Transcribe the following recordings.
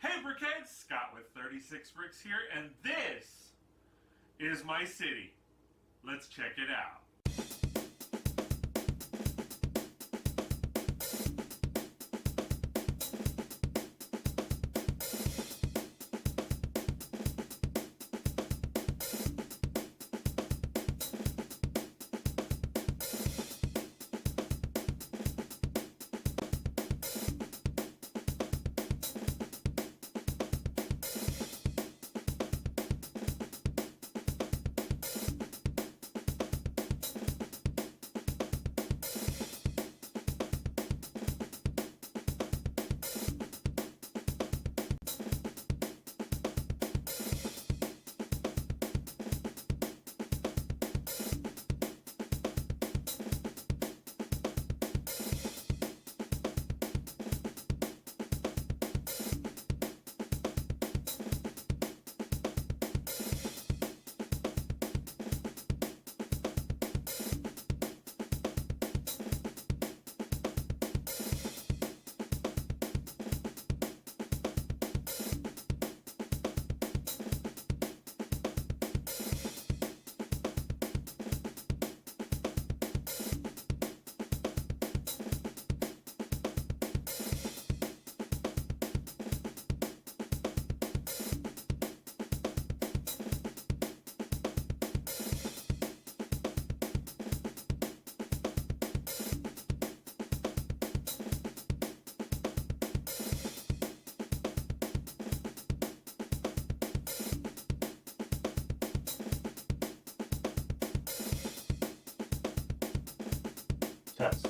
Hey Brickheads, Scott with 36 Bricks here, and this is my city. Let's check it out. Test.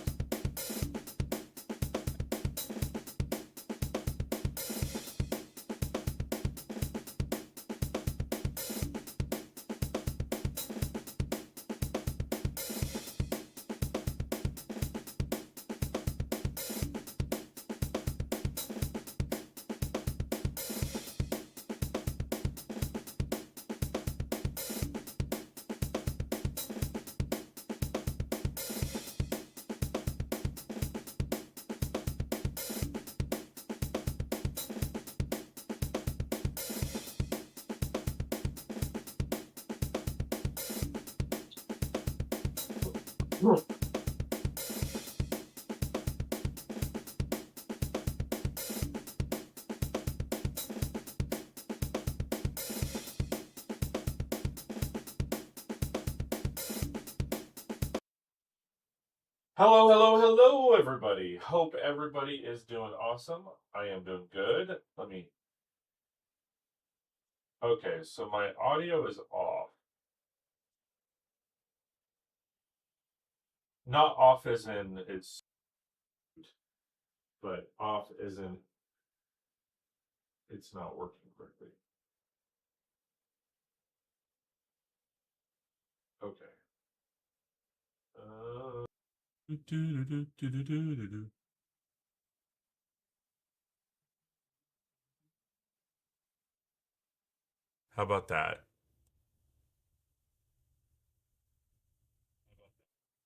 Hello, everybody. Hope everybody is doing awesome. I am doing good. Okay, so my audio is off. Not off as in it's, but off as in it's not working correctly. Okay. How about that?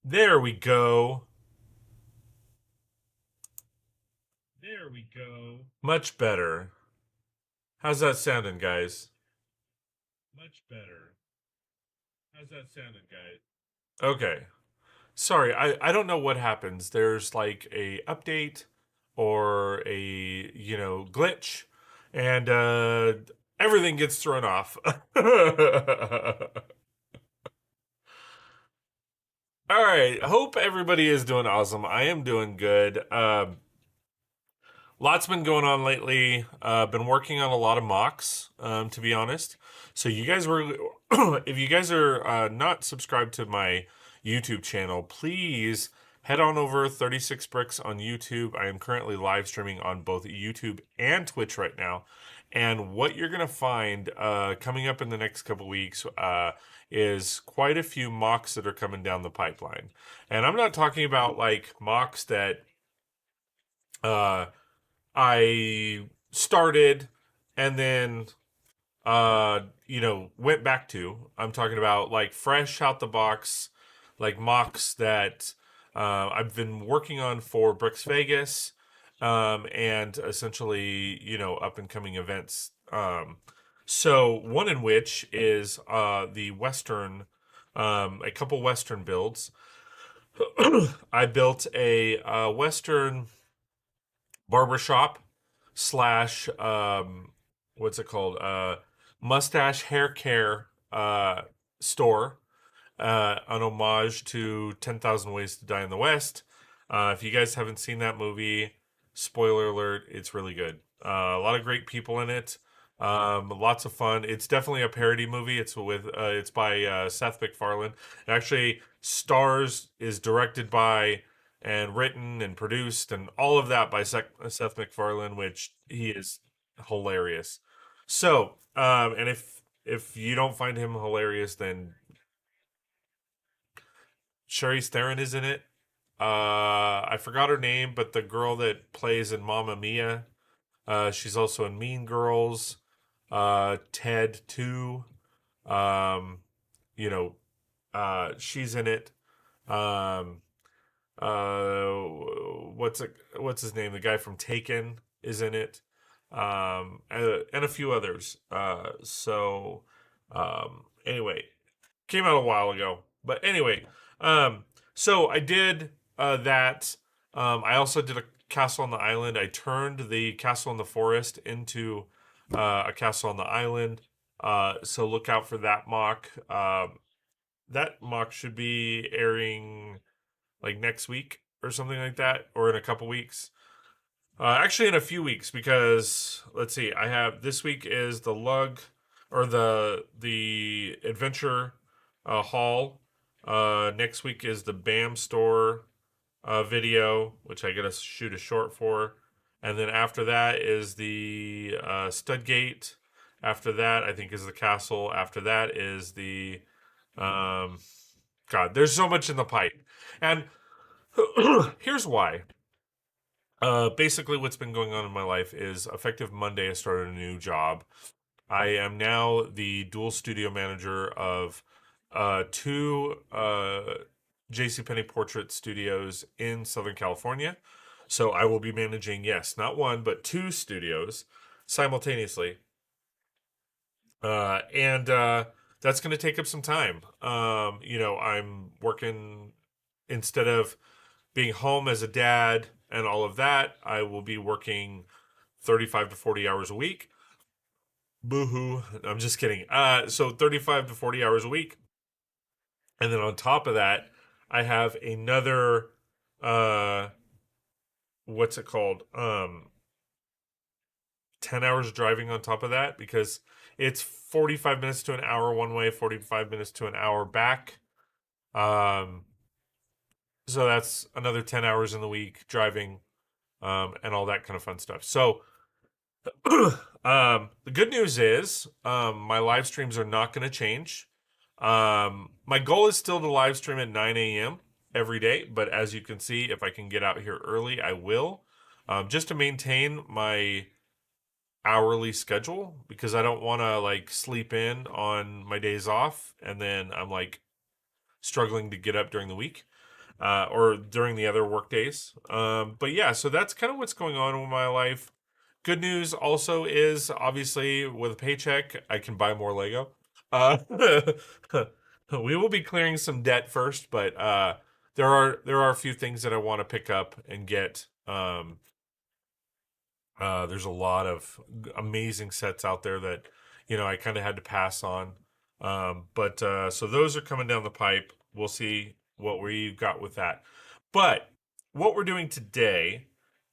There we go. Much better. How's that sounding, guys? Okay. Sorry, I don't know what happens. There's like a update or a, glitch, and everything gets thrown off. All right. Hope everybody is doing awesome. I am doing good. Lots been going on lately. Been working on a lot of mocks, to be honest. So you guys were, if you guys are not subscribed to my YouTube channel, please head on over 36 Bricks on YouTube. I am currently live streaming on both YouTube and Twitch right now. And what you're going to find coming up in the next couple weeks is quite a few mocks that are coming down the pipeline. And I'm not talking about like mocks that I started and then went back to. I'm talking about like fresh out the box, like mocks that I've been working on for Brix Vegas and essentially, up and coming events. So one in which is the Western, a couple Western builds. I built a Western barbershop slash what's it called? Mustache hair care store, an homage to 10,000 Ways to Die in the West. If you guys haven't seen that movie, spoiler alert, it's really good. A lot of great people in it. Lots of fun. It's definitely a parody movie. It's by Seth MacFarlane. It actually stars, is directed by, and written and produced and all of that by Seth MacFarlane, which he is hilarious. So, and if you don't find him hilarious, then Charlize Theron is in it. I forgot her name, but the girl that plays in Mamma Mia, she's also in Mean Girls, Ted 2. Um, she's in it. Um, what's his name? The guy from Taken is in it, and a few others. Anyway, came out a while ago, but anyway, um, so I did that. I also did a castle on the island. I turned the castle in the forest into a castle on the island. So look out for that mock. That mock should be airing like next week or something like that, or in a couple weeks. Actually, in a few weeks, because let's see, I have this week is the lug or the adventure haul. Next week is the BAM store video, which I gotta shoot a short for, and then after that is the Studgate. After that, I think is the castle. After that is the um, God. There's so much in the pipe, and here's why. Basically, what's been going on in my life is effective Monday, I started a new job. I am now the dual studio manager of two JCPenney portrait studios in Southern California. So I will be managing, yes, not one, but two studios simultaneously. And that's going to take up some time. I'm working instead of being home as a dad and all of that, I will be working 35 to 40 hours a week. Boohoo. I'm just kidding. So 35 to 40 hours a week. And then on top of that, I have another, uh, what's it called? 10 hours driving on top of that because it's 45 minutes to an hour one way, 45 minutes to an hour back. Um, so that's another 10 hours in the week driving, and all that kind of fun stuff. So, the good news is, my live streams are not going to change. My goal is still to live stream at 9 a.m. every day, but as you can see, if I can get out here early, I will, just to maintain my hourly schedule because I don't want to like sleep in on my days off and then I'm like struggling to get up during the week. Or during the other work days. But yeah, so that's kind of what's going on in my life. Good news also is obviously with a paycheck, I can buy more Lego. Uh, we will be clearing some debt first, but there are a few things that I want to pick up and get. There's a lot of amazing sets out there that I kind of had to pass on. But so those are coming down the pipe. We'll see what we've got with that. But what we're doing today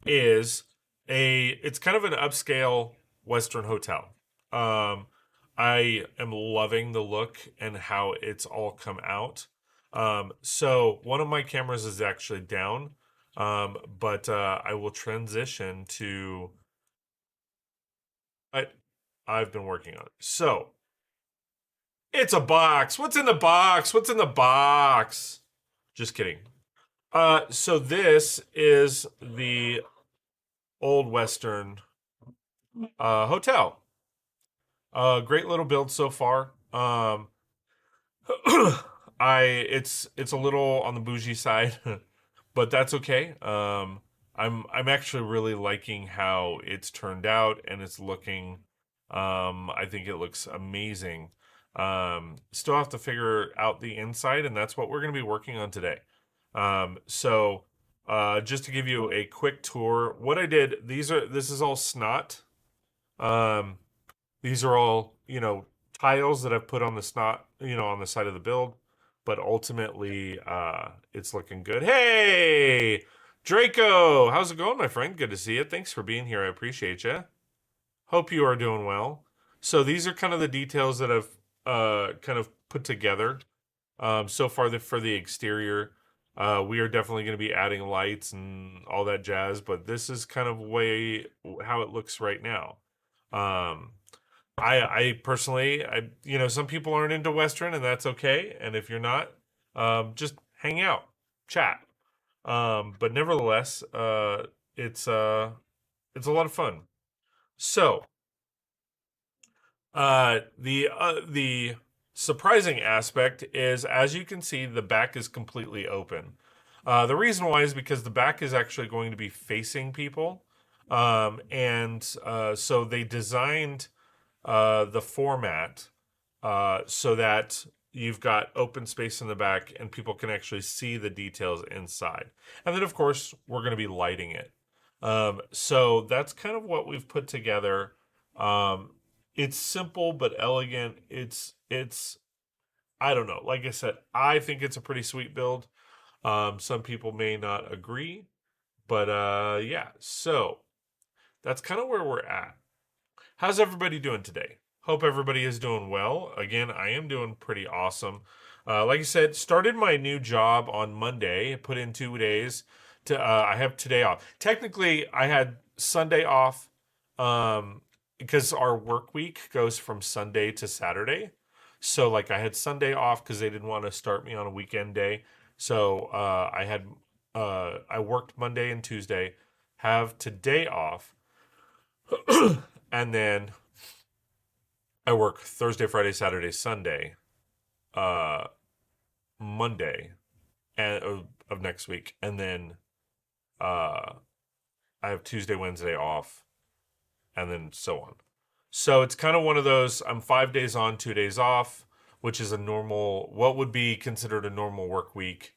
is it's kind of an upscale Western hotel. Um, I am loving the look and how it's all come out. So one of my cameras is actually down, but I will transition to what I've been working on. So it's a box. What's in the box? What's in the box? Just kidding. So this is the Old Western hotel. Great little build so far. It's a little on the bougie side, but that's okay. I'm actually really liking how it's turned out and it's looking. I think it looks amazing. Still have to figure out the inside, and that's what we're going to be working on today. Just to give you a quick tour, what I did, this is all snot. Um, these are all, tiles that I've put on the snot, on the side of the build. But ultimately, it's looking good. Hey, Draco, how's it going, my friend? Good to see you. Thanks for being here. I appreciate you. Hope you are doing well. So these are kind of the details that I've kind of put together so far for the exterior. We are definitely going to be adding lights and all that jazz, but this is kind of way how it looks right now. Um, I personally, some people aren't into Western, and that's okay. And if you're not, just hang out, chat. But nevertheless, it's a lot of fun. So, the surprising aspect is, as you can see, the back is completely open. The reason why is because the back is actually going to be facing people, and so they designed the format so that you've got open space in the back and people can actually see the details inside. And then, of course, we're going to be lighting it. So that's kind of what we've put together. Um, it's simple but elegant. It's I don't know. Like I said, I think it's a pretty sweet build. Some people may not agree, but yeah. So that's kind of where we're at. How's everybody doing today? Hope everybody is doing well. Again, I am doing pretty awesome. Like I said, started my new job on Monday. Put in 2 days. I have today off. Technically, I had Sunday off because our work week goes from Sunday to Saturday. So, like, I had Sunday off because they didn't want to start me on a weekend day. So I worked Monday and Tuesday. Have today off, and then I work Thursday, Friday, Saturday, Sunday, uh, Monday, and of next week, and then uh, I have Tuesday, Wednesday off, and then so on. So it's kind of one of those. I'm 5 days on, 2 days off, which is a normal, what would be considered a normal work week.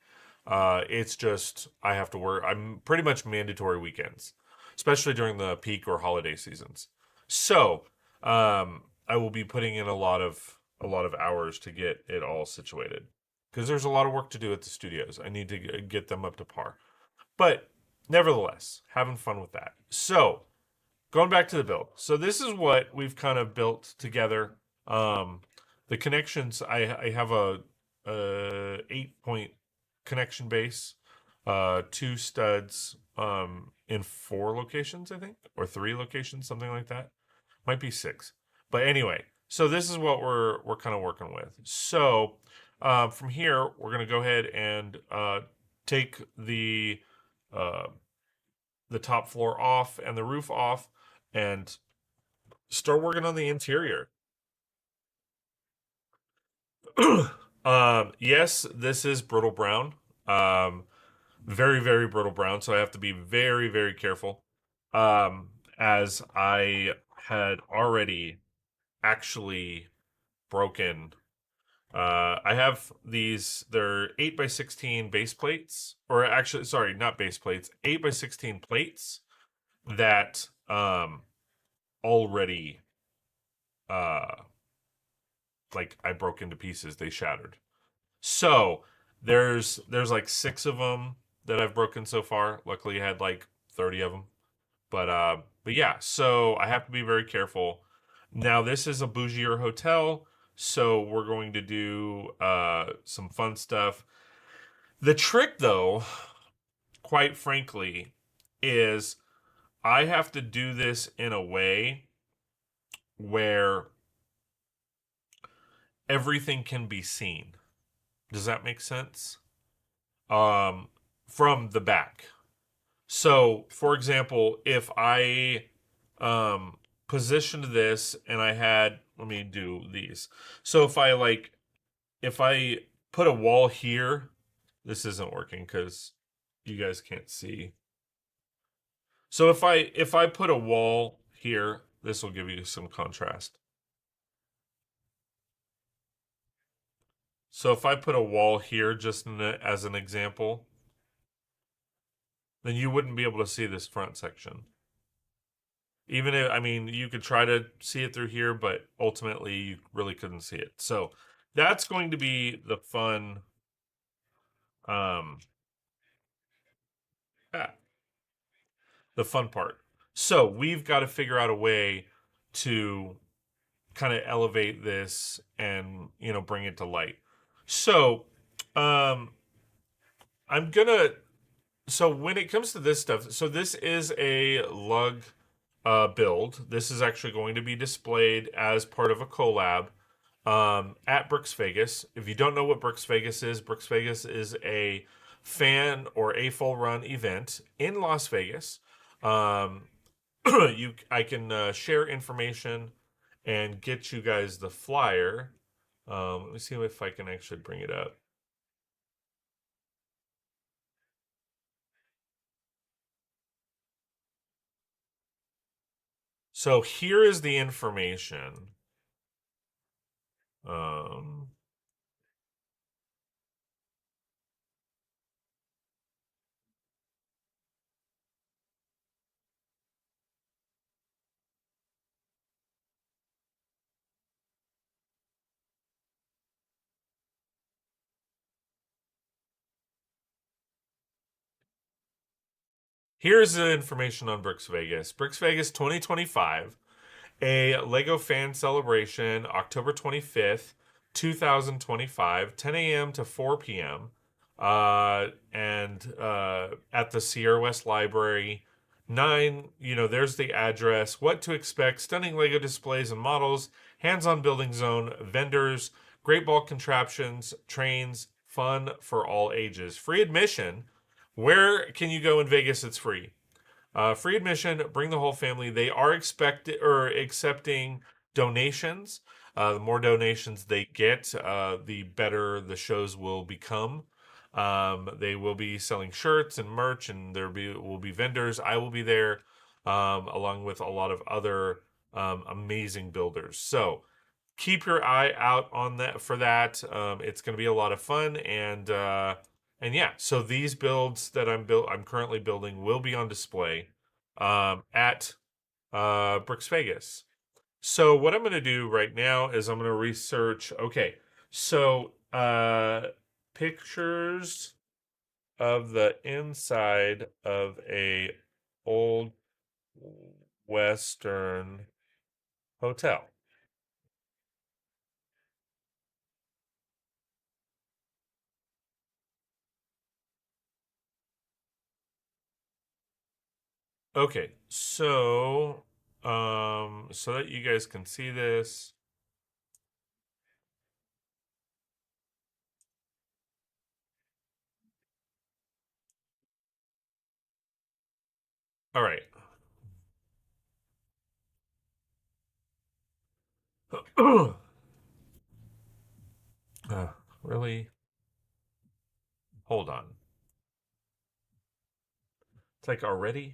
It's just I have to work. I'm pretty much mandatory weekends, especially during the peak or holiday seasons. So I will be putting in a lot of hours to get it all situated because there's a lot of work to do at the studios. I need to get them up to par, but nevertheless, having fun with that. So going back to the build. So this is what we've kind of built together. The connections. I have a 8-point connection base, two studs in 4 locations, I think, or 3 locations, something like that. Might be 6, but anyway. So this is what we're kind of working with. So from here, we're gonna go ahead and take uh, the top floor off and the roof off, and start working on the interior. Yes, this is brittle brown. Um, very, very brittle brown. So I have to be very, very careful. As I had already actually broken. I have these. They're 8x16 base plates, or actually, sorry, not base plates. 8x16 plates that already uh like I broke into pieces. They shattered. So there's like 6 of them that I've broken so far. Luckily, I had like 30 of them. But yeah, so I have to be very careful. Now this is a bougier hotel, so we're going to do some fun stuff. The trick, though, quite frankly, is I have to do this in a way where everything can be seen. Does that make sense? Um, from the back. So, for example, if I positioned this and I had, let me do these. So if I put a wall here, this isn't working because you guys can't see. So if I put a wall here, this will give you some contrast. So if I put a wall here just as an example, then you wouldn't be able to see this front section. Even if, I mean, you could try to see it through here, but ultimately you really couldn't see it. So that's going to be the fun, um, ah, the fun part. So we've got to figure out a way to kind of elevate this and, bring it to light. So, um, I'm gonna so when it comes to this stuff, so this is a lug build. This is actually going to be displayed as part of a collab at Brix Vegas. If you don't know what Brix Vegas is, Brix Vegas is a fan or a full run event in Las Vegas. Um, I can share information and get you guys the flyer. Let me see if I can actually bring it up. So here is the information. Um, Here's the information on Brix Vegas. Brix Vegas 2025, a Lego fan celebration, October 25th, 2025, 10 a.m. to 4 p.m. And at the Sierra West Library. There's the address, what to expect, stunning Lego displays and models, hands on building zone, vendors, great ball contraptions, trains, fun for all ages. Free admission. Where can you go in Vegas? It's free. Free admission. Bring the whole family. They are expected or accepting donations. The more donations they get, the better the shows will become. They will be selling shirts and merch, and will be vendors. I will be there, along with a lot of other amazing builders. So keep your eye out on that for that. It's going to be a lot of fun, and yeah. So these builds that I'm currently building will be on display at Brix Vegas. So what I'm going to do right now is I'm going to research. Okay, so pictures of the inside of a old Western hotel. Okay, so that you guys can see this. All right. uh, really? Hold on. It's like already?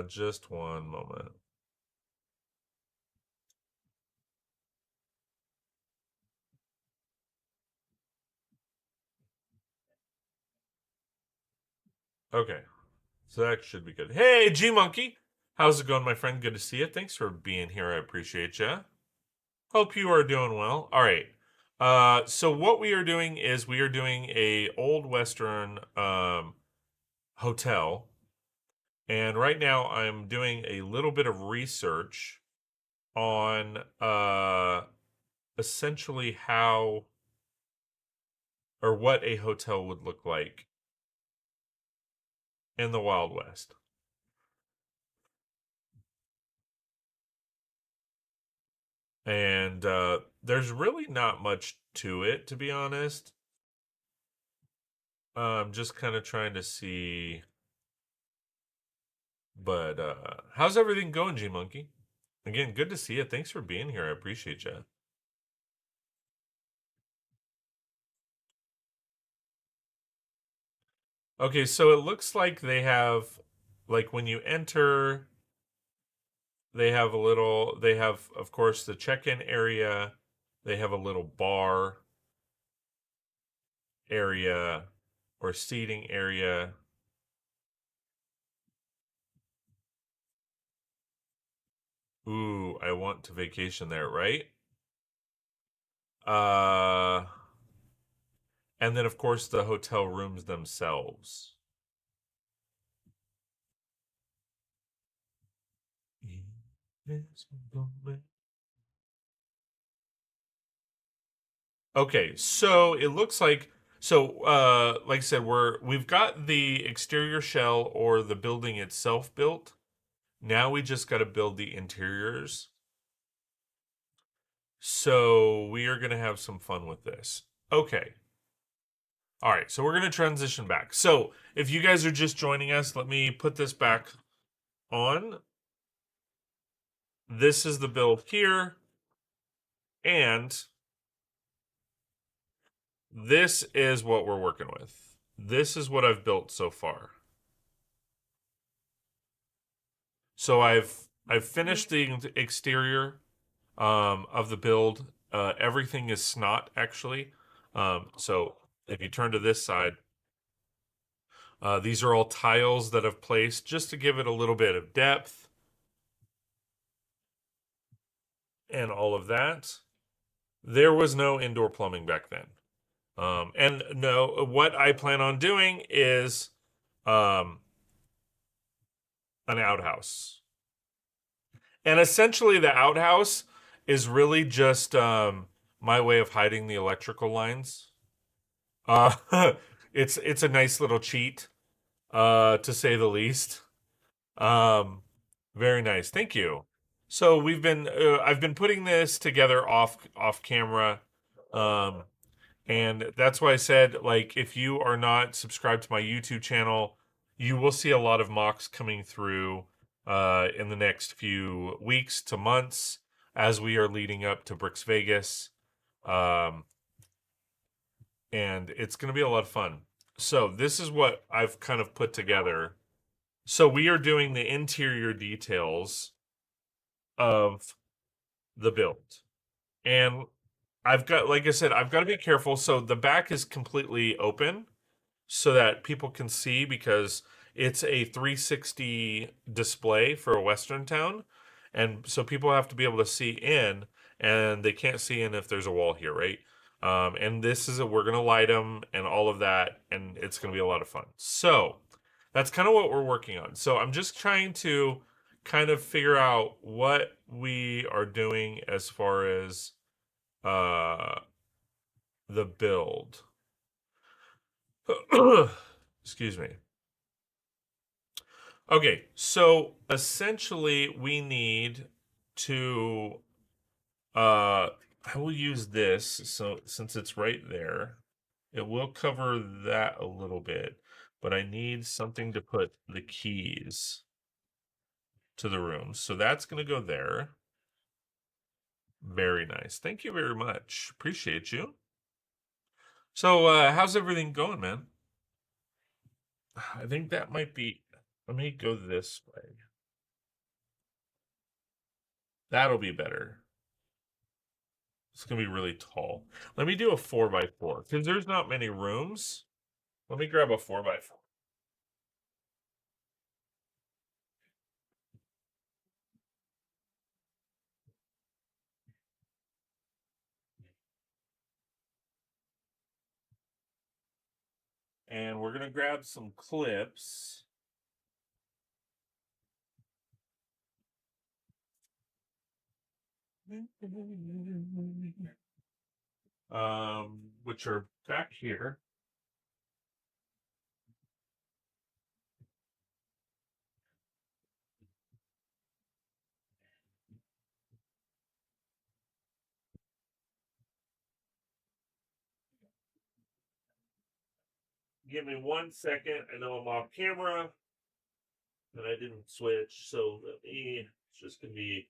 Just one moment. Okay. So that should be good. Hey, G Monkey. How's it going, my friend? Good to see you. Thanks for being here. I appreciate you. Hope you are doing well. All right. So what we are doing is we are doing a old Western hotel, and right now I'm doing a little bit of research on essentially how or what a hotel would look like in the Wild West. And there's really not much to it, to be honest. I'm just kind of trying to see. But how's everything going, G Monkey? Again, good to see you. Thanks for being here. I appreciate you. Okay, so it looks like they have, like, when you enter, they have a little, they have, of course, the check in area. They have a little bar area or seating area. Ooh, I want to vacation there, right? Uh, and then, of course, the hotel rooms themselves. Okay, so it looks like like I said, we've got the exterior shell or the building itself built. Now we just got to build the interiors. So we are going to have some fun with this. Okay. All right, so we're going to transition back. So if you guys are just joining us, let me put this back on. This is the build here. And this is what we're working with. This is what I've built so far. So I've finished the exterior of the build. Everything is snot actually. So if you turn to this side, these are all tiles that I've placed just to give it a little bit of depth and all of that. There was no indoor plumbing back then. And no, what I plan on doing is um, an outhouse. And essentially, the outhouse is really just my way of hiding the electrical lines. Uh, it's a nice little cheat, to say the least. Um, very nice. Thank you. So I've been putting this together off camera. Um, And that's why I said, like, if you are not subscribed to my YouTube channel, you will see a lot of mocks coming through in the next few weeks to months as we are leading up to Brix Vegas. Um, and it's going to be a lot of fun. So, this is what I've kind of put together. So, we are doing the interior details of the build. And I've got, like I said, I've got to be careful. So, the back is completely open so that people can see because it's a 360 display for a Western town. And so people have to be able to see in, and they can't see in if there's a wall here, right? And this is we're going to light them and all of that, and it's going to be a lot of fun. So that's kind of what we're working on. So I'm just trying to kind of figure out what we are doing as far as uh, the build. Excuse me. Okay, so essentially we need to I will use this so since it's right there. It will cover that a little bit, but I need something to put the keys to the rooms. So that's going to go there. Very nice. Thank you very much. Appreciate you. So how's everything going, man? I think that might be let me go this way. That'll be better. It's gonna be really tall. Let me do a 4x4 because there's not many rooms. Let me grab a 4x4. And we're gonna grab some clips. which are back here. Give me 1 second. I know I'm off camera, and I didn't switch, so let me. It's just gonna be.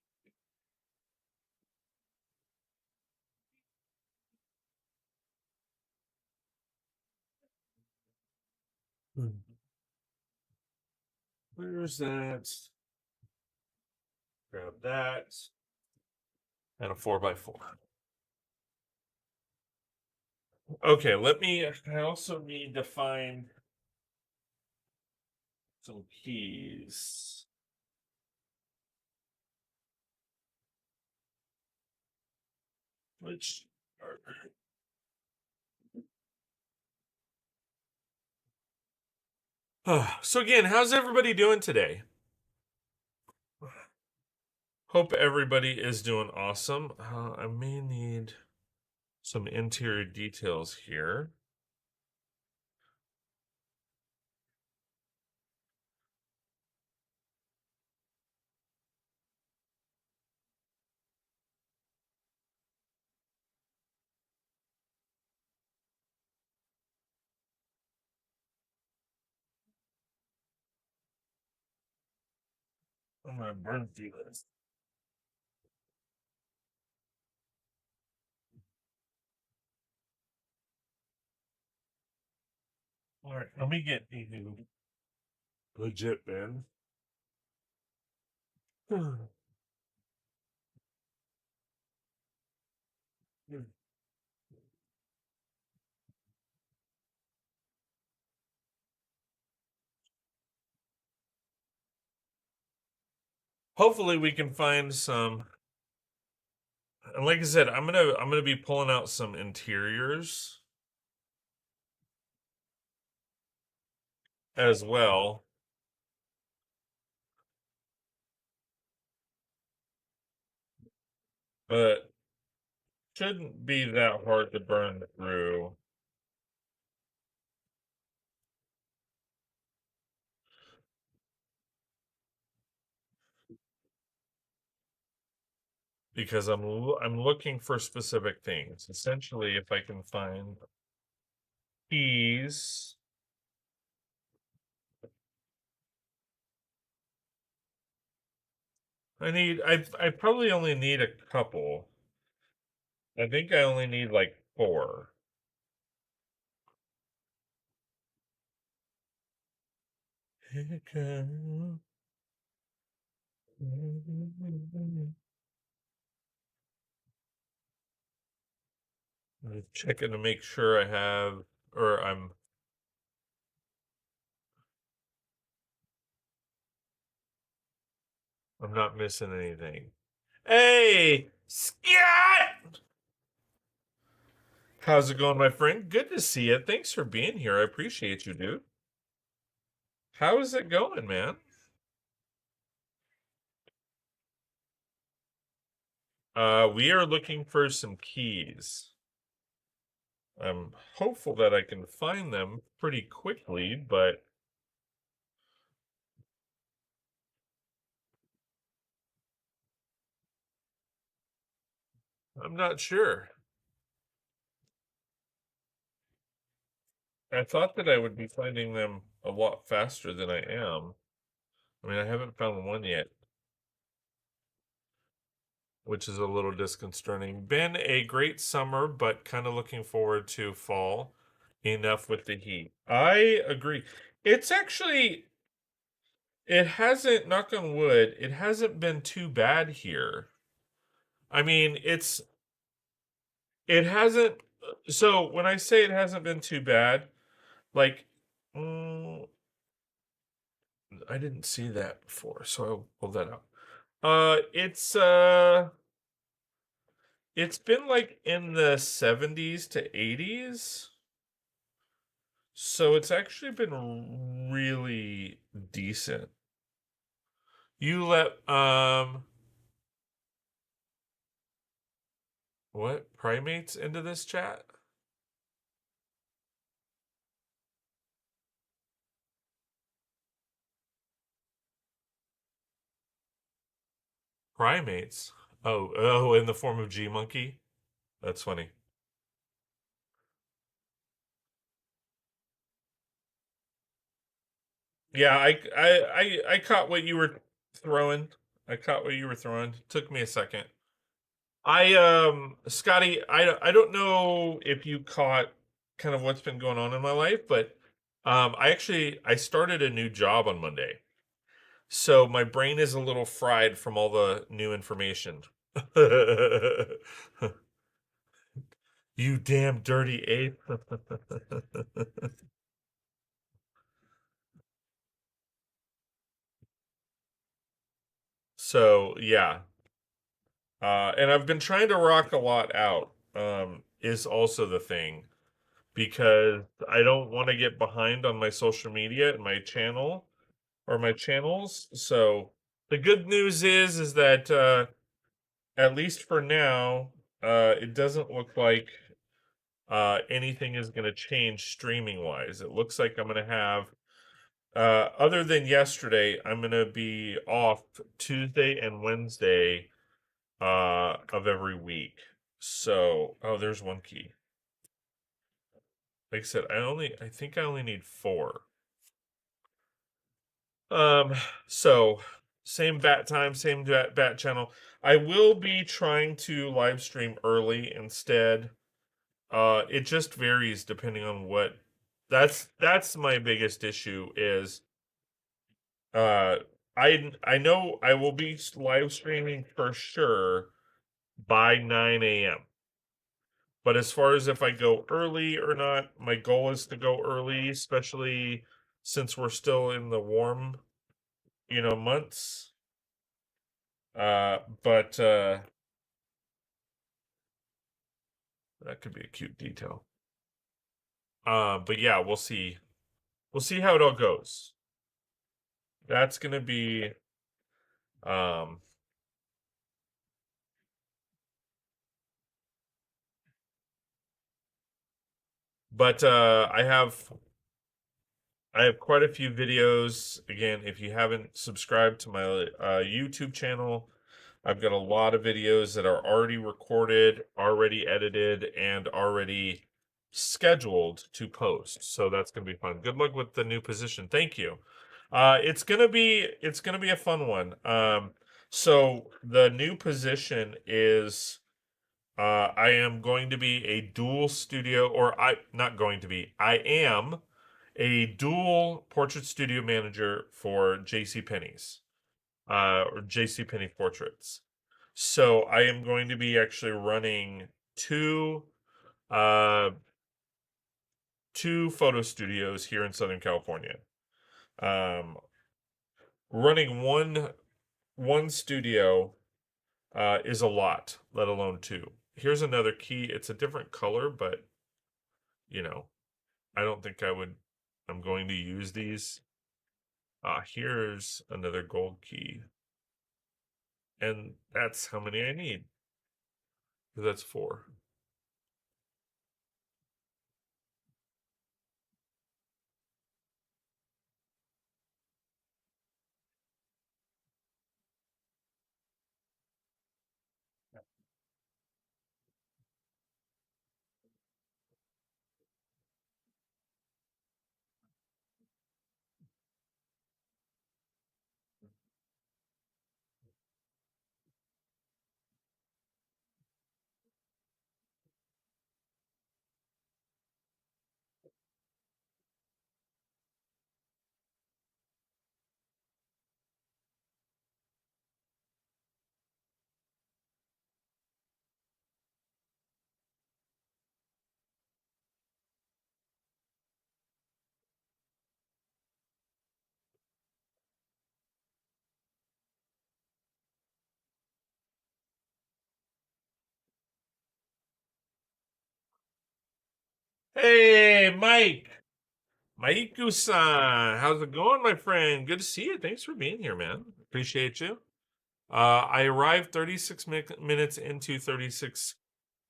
Where's that? Grab that. And a 4x4. Okay, let me. I also need to find some keys. Which are. So, again, how's everybody doing today? Hope everybody is doing awesome. I may need some interior details here. I'm gonna burn through this. All right, let me get a new legit bin. Hopefully, we can find some. And like I said, I'm gonna be pulling out some interiors as well. But shouldn't be that hard to burn through. Because I'm looking for specific things. Essentially, if I can find keys. I probably only need a couple. I think I only need like 4. I'm checking to make sure I have, or I'm not missing anything. Hey, Scat! How's it going, my friend? Good to see you. Thanks for being here. I appreciate you, dude. How is it going, man? We are looking for some keys. I'm hopeful that I can find them pretty quickly, but I'm not sure. I thought that I would be finding them a lot faster than I am. I mean, I haven't found one yet, which is a little disconcerting. Been a great summer, but kind of looking forward to fall. Enough with the heat. I agree. It's actually, it hasn't, knock on wood, it hasn't been too bad here. I mean, it hasn't, so when I say it hasn't been too bad, like, I didn't see that before, so I'll pull that out. It's been like in the 70s to 80s. So it's actually been really decent. You let What? Primates into this chat? Primates? Oh, in the form of G Monkey? That's funny. Yeah, I caught what you were throwing. I caught what you were throwing. Took me a second. Scotty, I don't know if you caught kind of what's been going on in my life, but I started a new job on Monday. So my brain is a little fried from all the new information. You damn dirty ape. So yeah. And I've been trying to rock a lot out, is also the thing, because I don't want to get behind on my social media and my channel or my channels. So the good news is that at least for now, it doesn't look like anything is going to change streaming wise. It looks like I'm going to have, other than yesterday, I'm going to be off Tuesday and Wednesday of every week. So, oh, there's one key. Like I said, I think I only need four. Um, so same bat time, same bat channel. I will be trying to live stream early instead. It just varies depending on what. That's my biggest issue is uh I know I will be live streaming for sure by 9 a.m. But as far as if I go early or not, my goal is to go early, especially since we're still in the warm, months. But that could be a cute detail. But yeah, we'll see. We'll see how it all goes. That's gonna be um but I have quite a few videos. Again, if you haven't subscribed to my YouTube channel, I've got a lot of videos that are already recorded, already edited, and already scheduled to post. So that's gonna be fun. Good luck with the new position. Thank you. It's gonna be a fun one. So the new position is I am going to be a dual studio, or I not going to be. I am a dual portrait studio manager for J.C. Penney's, or J.C. Penney Portraits. So I am going to be actually running uh, two photo studios here in Southern California. Um, Running one studio is a lot, let alone two. Here's another key. It's a different color, but you know, I don't think I'm going to use these. Here's another gold key. And that's how many I need. That's four. Hey, Mike! Maiku-san! How's it going, my friend? Good to see you. Thanks for being here, man. Appreciate you. I arrived 36 minutes into 36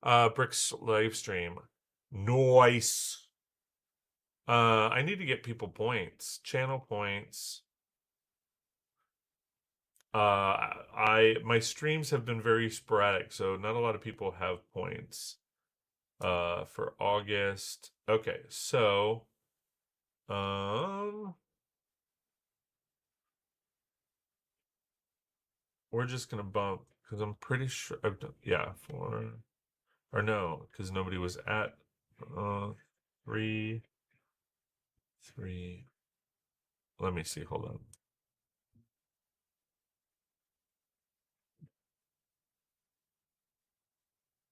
Bricks Livestream. Nice. I need to get people points, channel points. I my streams have been very sporadic, so not a lot of people have points. For August. Okay, so um, we're just gonna bump because I'm pretty sure I've done, yeah, four or no, because nobody was at uh three, three. Let me see. Hold on.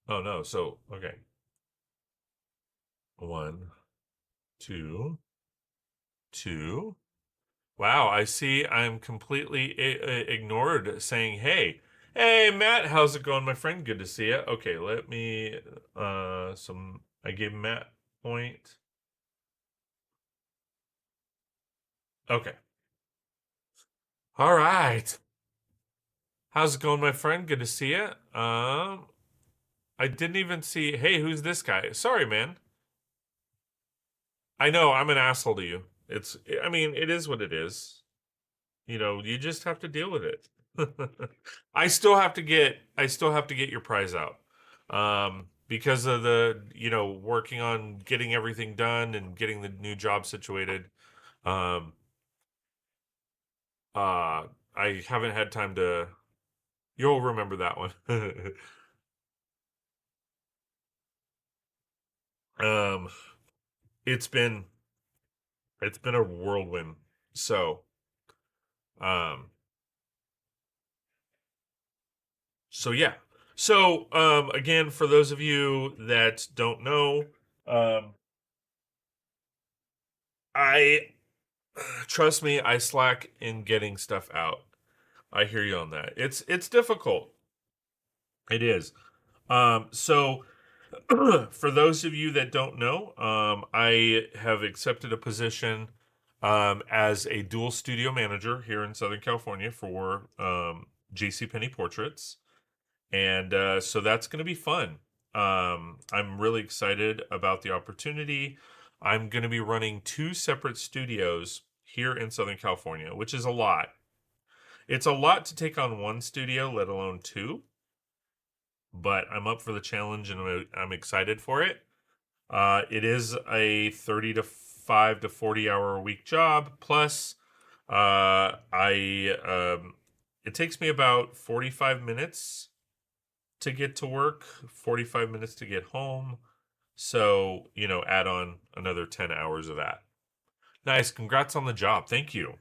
Oh no. So okay, one, two, two. Wow, I see. I'm completely ignored saying, "Hey, hey, Matt, how's it going, my friend? Good to see you." Okay, let me. Some. I gave Matt point. Okay. All right. How's it going, my friend? Good to see you. I didn't even see. Hey, who's this guy? Sorry, man. I know I'm an asshole to you. It's. I mean, it is what it is. You know, you just have to deal with it. I still have to get your prize out. Because of the, working on getting everything done and getting the new job situated. Um, I haven't had time to, you'll remember that one. um, it's been, it's been a whirlwind. So, um, yeah. So, again, for those of you that don't know, um, I trust me, I slack in getting stuff out. I hear you on that. It's difficult. It is. So for those of you that don't know, I have accepted a position as a dual studio manager here in Southern California for JCPenney Portraits, and so that's going to be fun. I'm really excited about the opportunity. I'm going to be running two separate studios here in Southern California, which is a lot. It's a lot to take on one studio, let alone two, but I'm up for the challenge and I'm excited for it. It is a 35 to 40 hour a week job. Plus, I it takes me about 45 minutes to get to work, 45 minutes to get home. So, add on another 10 hours of that. Nice. Congrats on the job. Thank you.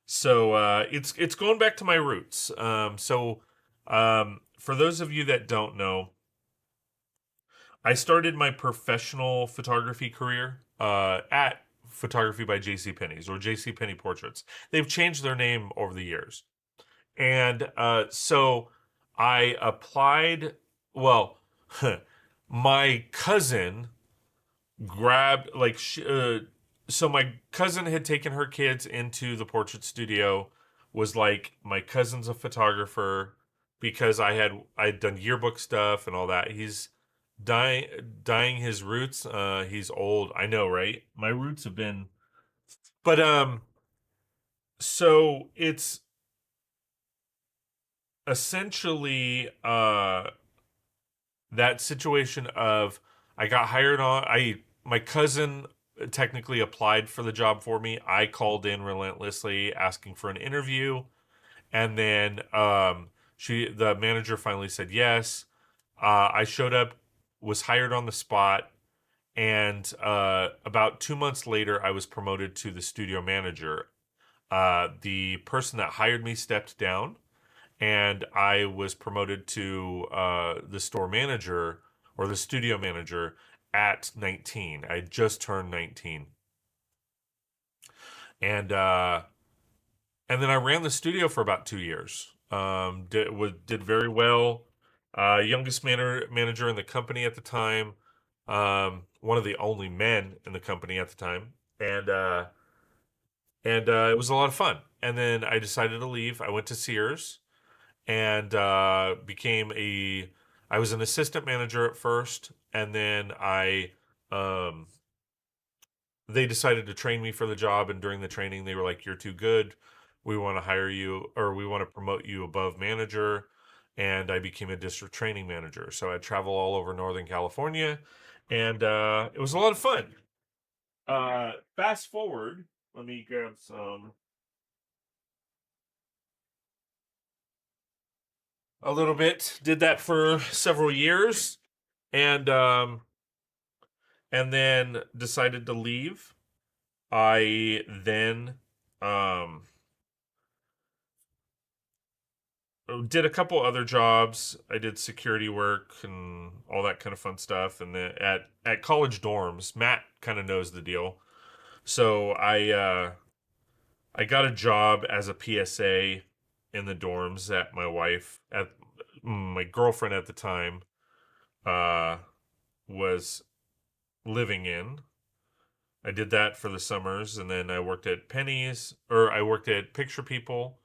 So it's going back to my roots. For those of you that don't know, I started my professional photography career at Photography by JCPenney's or JCPenney Portraits. They've changed their name over the years. And so I applied, well, my cousin grabbed, so my cousin had taken her kids into the portrait studio, was like, my cousin's a photographer because I'd done yearbook stuff and all that. He's dying dying his roots. He's old. I know, right? My roots have been, but so it's essentially that situation of I got hired on. I My cousin technically applied for the job for me. I called in relentlessly asking for an interview, and then the manager finally said yes. I showed up, was hired on the spot, and about 2 months later, I was promoted to the studio manager. The person that hired me stepped down, and I was promoted to the store manager or the studio manager at 19. I just turned 19, and then I ran the studio for about 2 years. Did very well. Youngest manager in the company at the time. One of the only men in the company at the time, and it was a lot of fun. And then I decided to leave. I went to Sears and became I was an assistant manager at first, and then um, they decided to train me for the job. And during the training, they were like, "You're too good. We want to hire you, or we want to promote you above manager." And I became a district training manager. So I travel all over Northern California, and it was a lot of fun. Fast forward, let me grab some. A little bit. Did that for several years, and then decided to leave. I then um, did a couple other jobs. I did security work and all that kind of fun stuff. And then at college dorms, Matt kind of knows the deal. So I got a job as a PSA in the dorms that my girlfriend at the time uh, was living in. I did that for the summers, and then I worked at Penny's, or I worked at Picture People,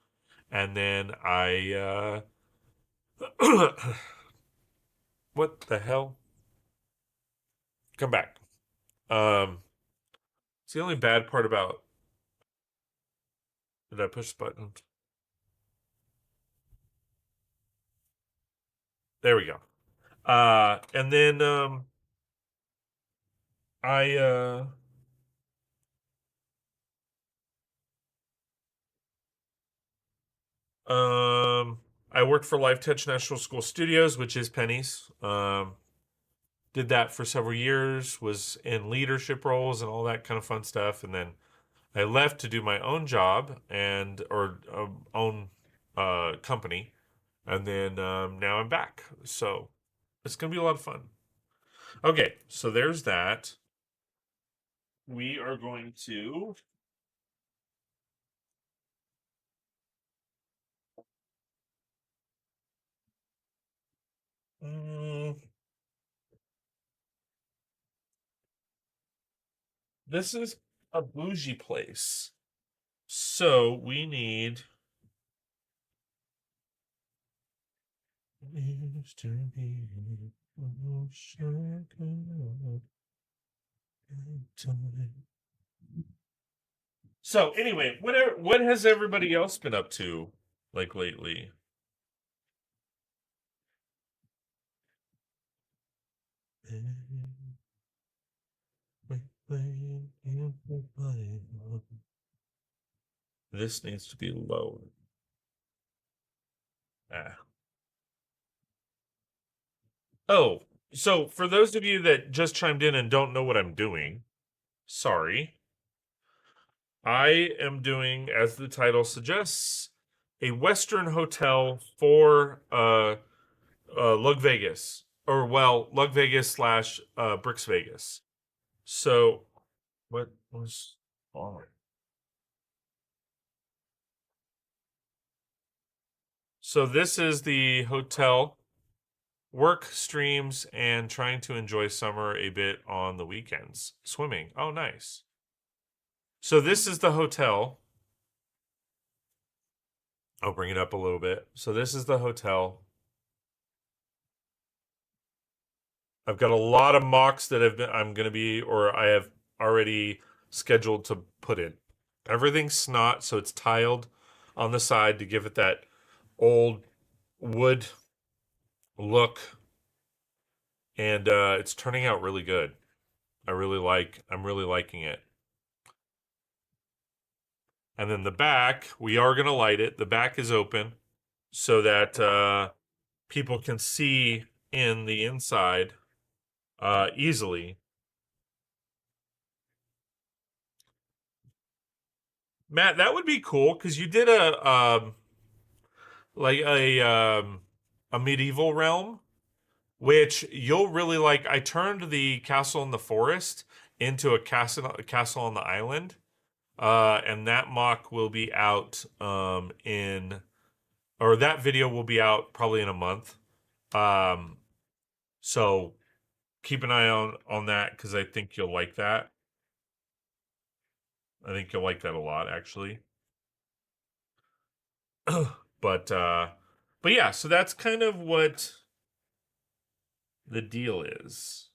and then I what the hell? Come back. Um, it's the only bad part about. Did I push the button? There we go. And then I I worked for Live Touch National School Studios, which is Penny's. Did that for several years. Was in leadership roles and all that kind of fun stuff, and then I left to do my own job and or own company, and then now I'm back. So it's gonna be a lot of fun. Okay, so there's that. We are going to. Mm, this is a bougie place, so we need. So anyway, what has everybody else been up to like lately? This needs to be low. Ah. Oh, so for those of you that just chimed in and don't know what I'm doing, sorry. I am doing, as the title suggests, a Western hotel for Lug Vegas, or well, Lug Vegas slash Brix Vegas. So, what was on? So this is the hotel. Work, streams, and trying to enjoy summer a bit on the weekends. Swimming. Oh, nice. So this is the hotel. I'll bring it up a little bit. So this is the hotel. I've got a lot of mocks that I'm going to be, or I have already scheduled to put in. Everything's snot, so it's tiled on the side to give it that old wood look, and it's turning out really good. I'm really liking it. And then the back, we are going to light it. The back is open so that people can see in the inside easily. Matt, that would be cool because you did like a medieval realm, which you'll really like. I turned the castle in the forest into a castle on the island, and that mock will be out or that video will be out probably in a month. Um, so keep an eye on that because I think you'll like that. I think you'll like that a lot, actually. but uh, but yeah, so that's kind of what the deal is.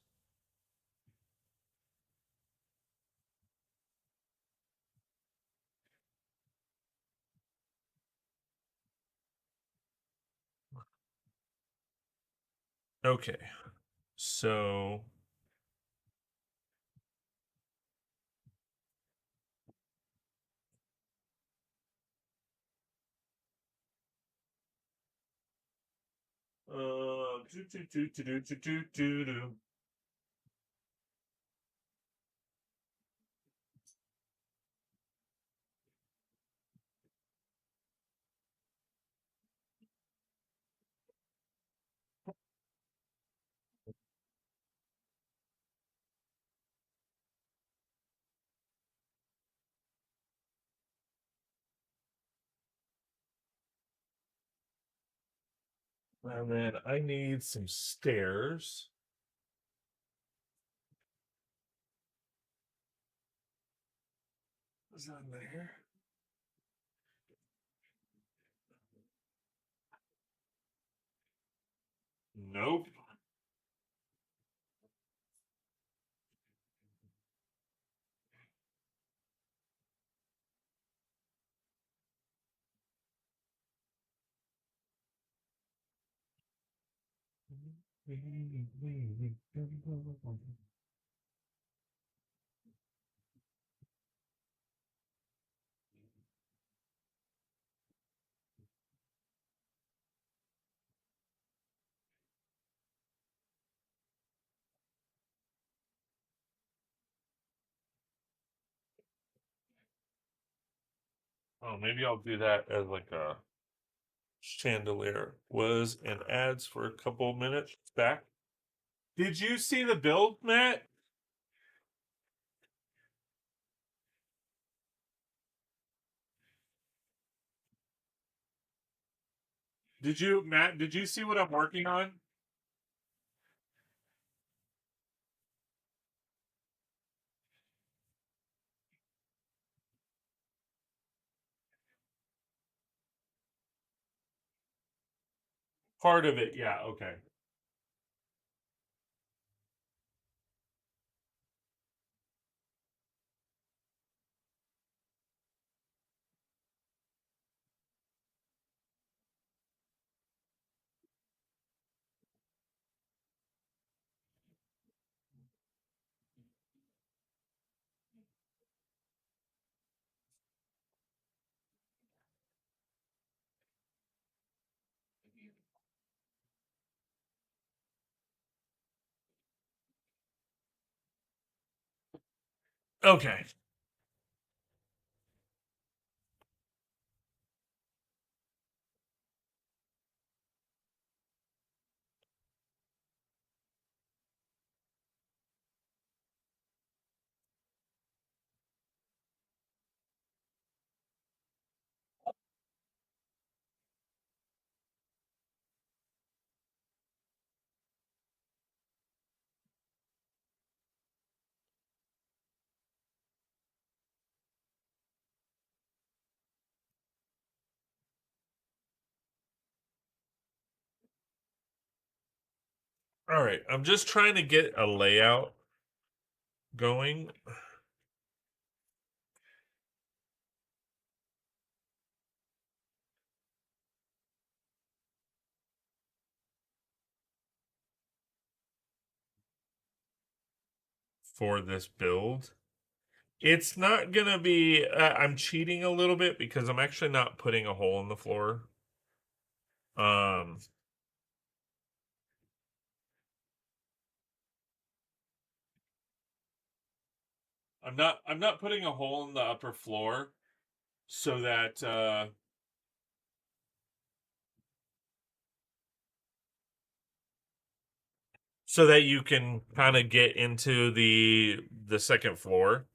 Okay, so do, do, do, do, do, do, do, do, do. And then I need some stairs. Is that there? Nope. Oh, maybe I'll do that as like a chandelier. Was an ads for a couple minutes back. Did you see the build, Matt? Did you, Matt? Did you see what I'm working on? Part of it, yeah. Okay. Okay. All right. I'm just trying to get a layout going. For this build. It's not gonna be. I'm cheating a little bit because I'm actually not putting a hole in the floor. Um, I'm not putting a hole in the upper floor so that you can kind of get into the second floor.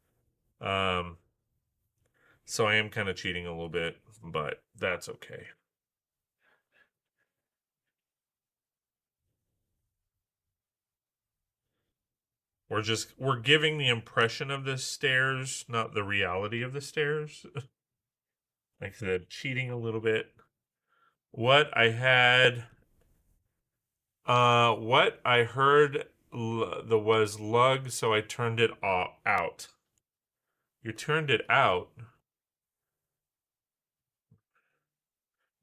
Um, so I am kind of cheating a little bit, but that's okay. We're giving the impression of the stairs, not the reality of the stairs. Like I said, cheating a little bit. What I had What I heard the was lug, so I turned it out. You turned it out.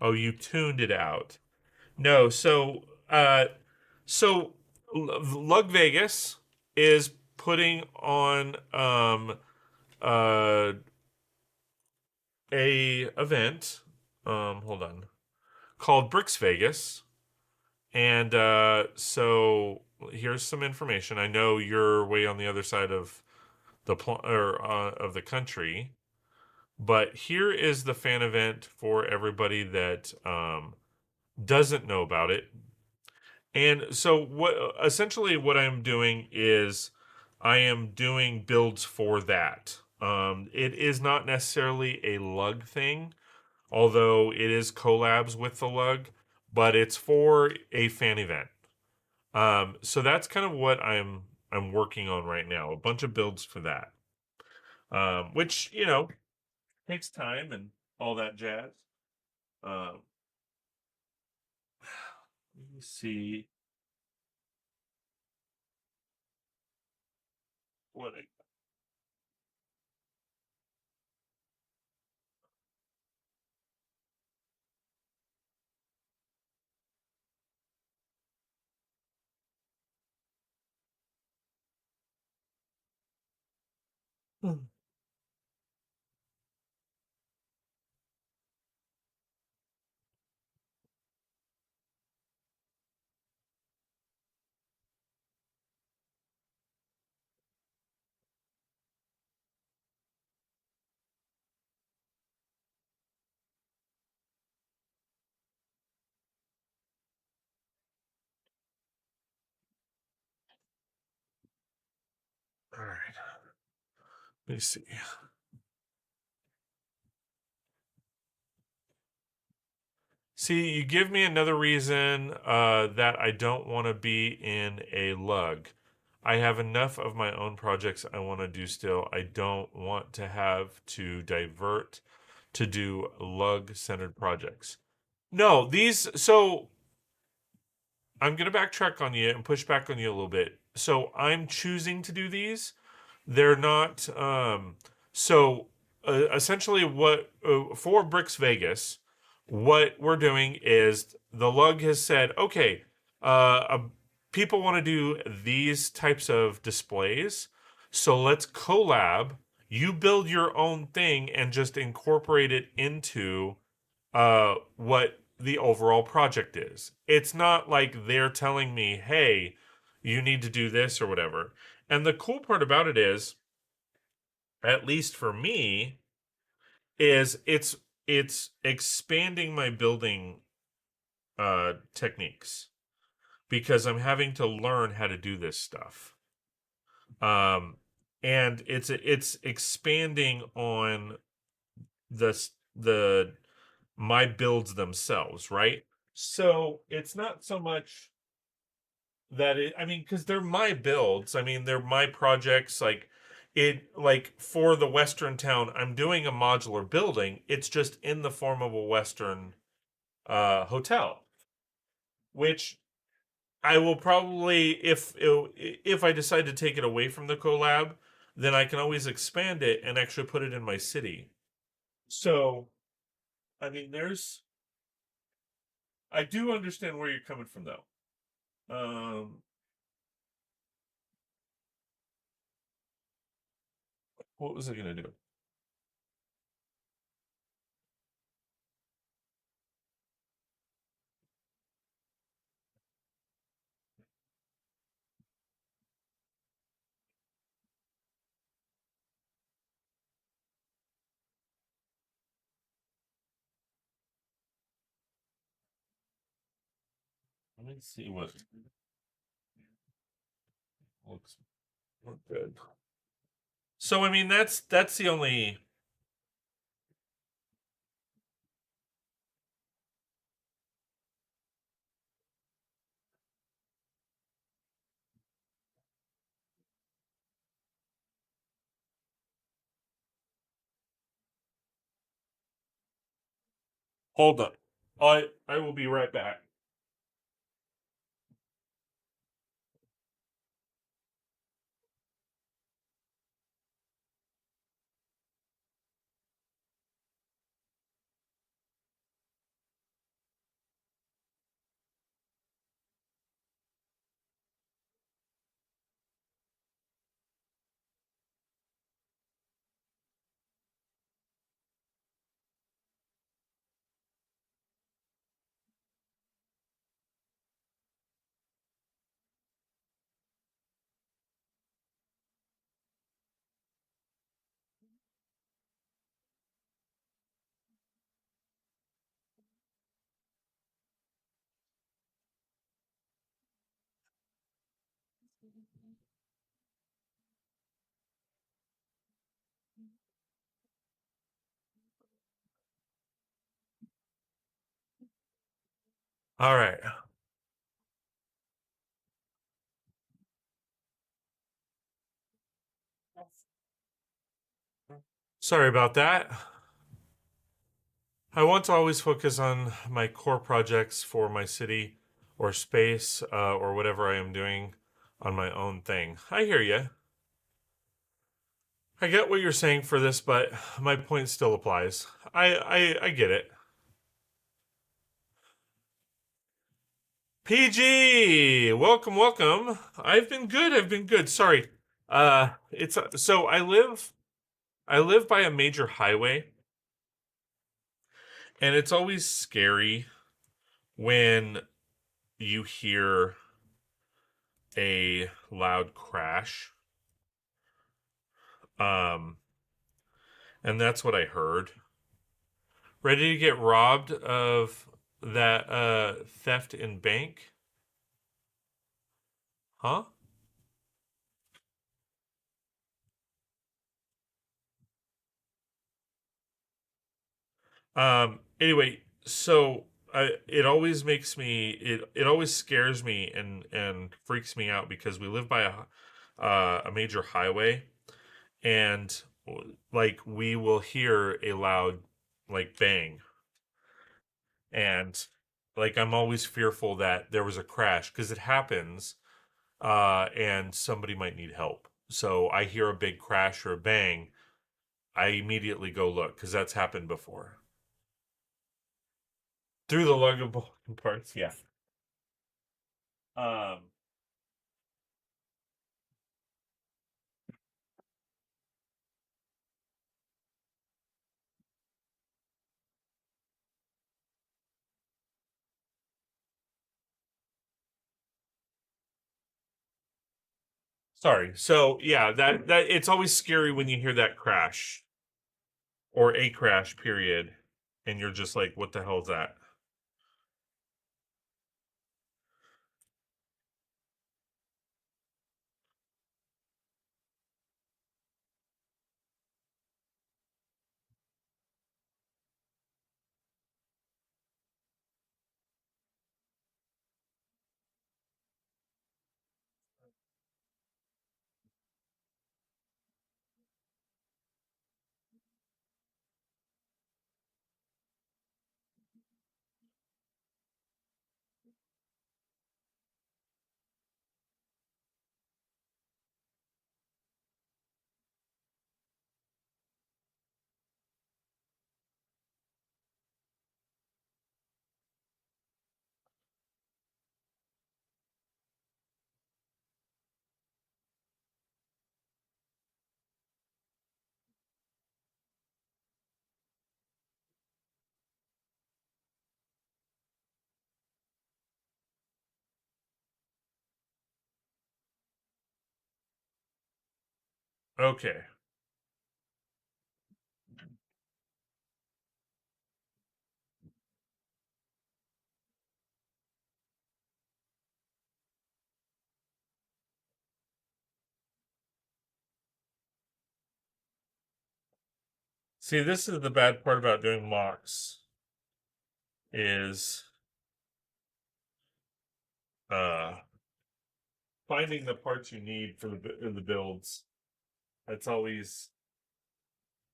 Oh, you tuned it out. No, so Lug Vegas is putting on uh a event hold on, called Brix Vegas. And so here's some information. I know you're way on the other side of of the country, but here is the fan event for everybody that doesn't know about it. And so what essentially what I'm doing is I am doing builds for that. It is not necessarily a lug thing, although it is collabs with the lug, but it's for a fan event. So that's kind of what I'm working on right now. A bunch of builds for that, which takes time and all that jazz. Um, let me see what. All right, let me see. See, you give me another reason that I don't want to be in a lug. I have enough of my own projects I want to do still. I don't want to have to divert to do lug centered projects. No, these, so I'm going to backtrack on you and push back on you a little bit. So I'm choosing to do these. They're not, so essentially what, for Brix Vegas, what we're doing is the lug has said, okay, people want to do these types of displays. So let's collab. You build your own thing and just incorporate it into what the overall project is. It's not like they're telling me, hey, you need to do this or whatever. And the cool part about it is, at least for me, is it's expanding my building techniques because I'm having to learn how to do this stuff. Um, and it's expanding on the my builds themselves, right? So it's not so much that I mean, because they're my builds. I mean, they're my projects. Like for the Western town, I'm doing a modular building. It's just in the form of a Western hotel, which I will probably, if I decide to take it away from the collab, then I can always expand it and actually put it in my city. So, I mean, I do understand where you're coming from, though. What was I gonna do? Let me see what looks look good. So I mean that's the only. Hold on. I will be right back. All right. Sorry about that. I want to always focus on my core projects for my city or space or whatever I am doing on my own thing. I hear you. I get what you're saying for this, but my point still applies. I get it. PG, welcome, welcome. I've been good. I've been good. Sorry. It's so I live by a major highway, and it's always scary when you hear a loud crash. Um, and that's what I heard. Ready to get robbed of that theft in bank? Huh? Anyway, so it always makes me it always scares me and freaks me out because we live by a major highway, and like we will hear a loud like bang, and like I'm always fearful that there was a crash because it happens, and somebody might need help. So I hear a big crash or a bang, I immediately go look because that's happened before. Through the luggable parts, yeah. Um, Sorry. So yeah, that it's always scary when you hear that crash or a crash, period, and you're just like, what the hell is that? Okay. See, this is the bad part about doing mocks is uh finding the parts you need for the builds. That's always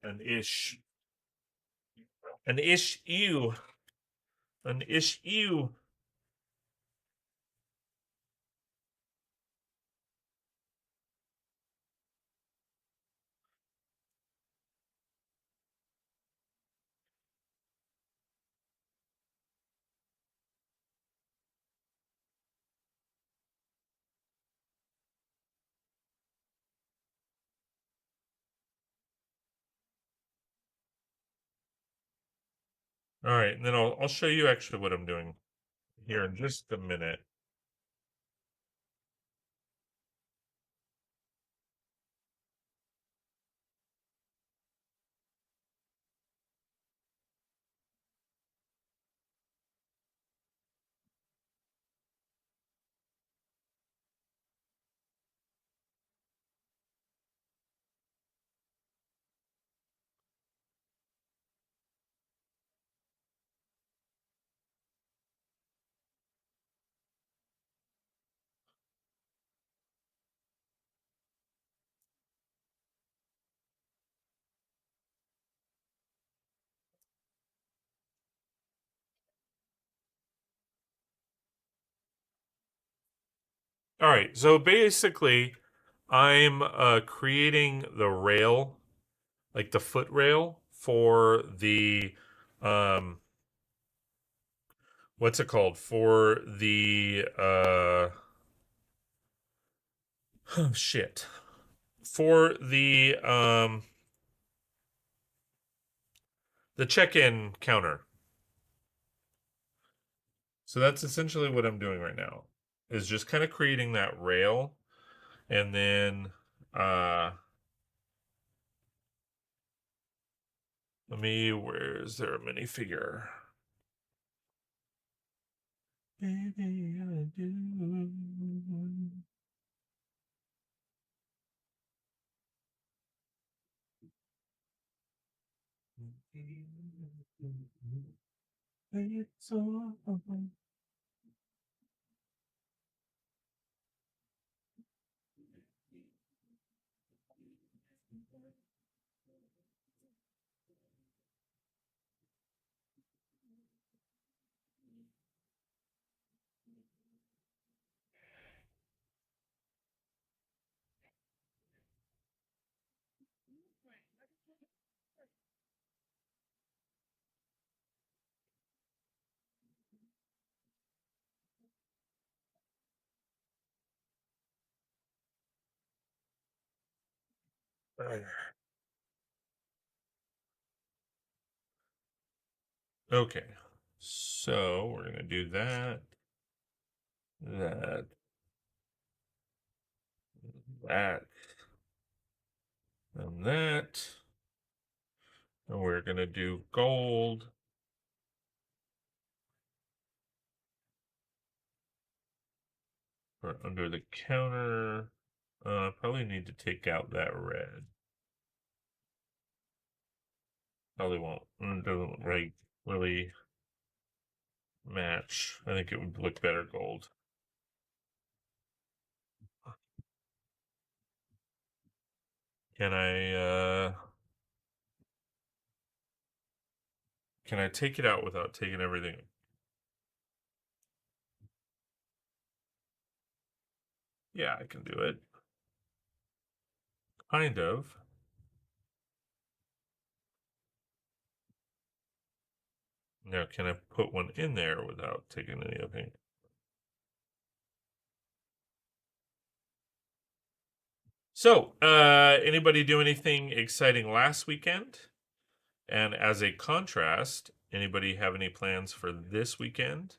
an ish, an ish ew, an ish ew. All right, and then I'll show you actually what I'm doing here in just a minute. All right. So basically, I'm creating the rail, like the foot rail for the what's it called? For the oh shit. For the check-in counter. So that's essentially what I'm doing right now. Is just kind of creating that rail and then uh where is there a minifigure? Baby, I do. It's all okay. So we're gonna do that, that, that, and that. And we're gonna do gold for under the counter. Probably need to take out that red. Probably won't. It doesn't really match. I think it would look better gold. Can I take it out without taking everything? Yeah, I can do it. Kind of. Now, can I put one in there without taking any of it? So, anybody do anything exciting last weekend? And as a contrast, anybody have any plans for this weekend?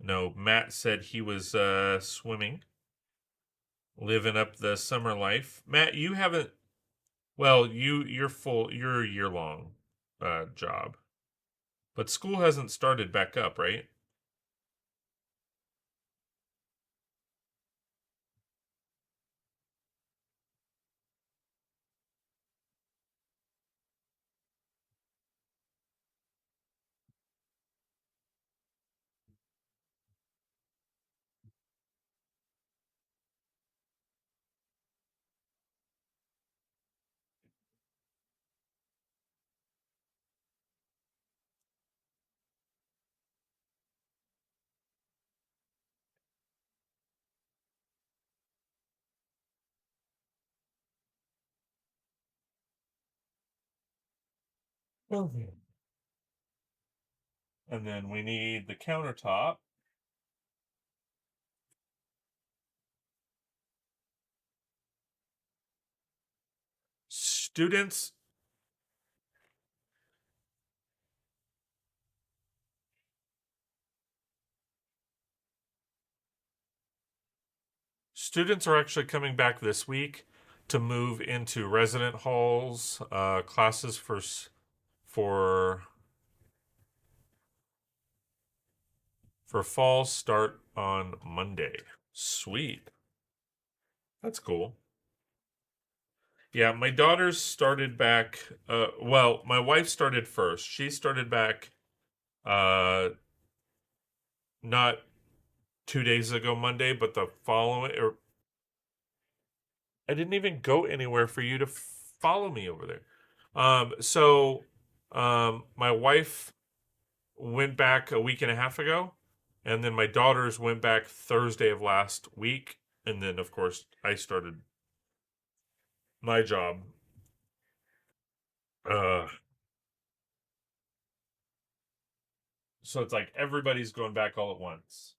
No, Matt said he was swimming, living up the summer life. Matt, you haven't. Well, you're a year long job, but school hasn't started back up, right? Okay. And then we need the countertop. Students students are actually coming back this week to move into resident halls. Classes for for fall start on Monday. Sweet. That's cool. Yeah, my daughters started back well, my wife started first. She started back uh not 2 days ago Monday, but the following or I didn't even go anywhere for you to follow me over there. My wife went back a week and a half ago, and then my daughters went back Thursday of last week. And then, of course, I started my job. Uh, so it's like everybody's going back all at once.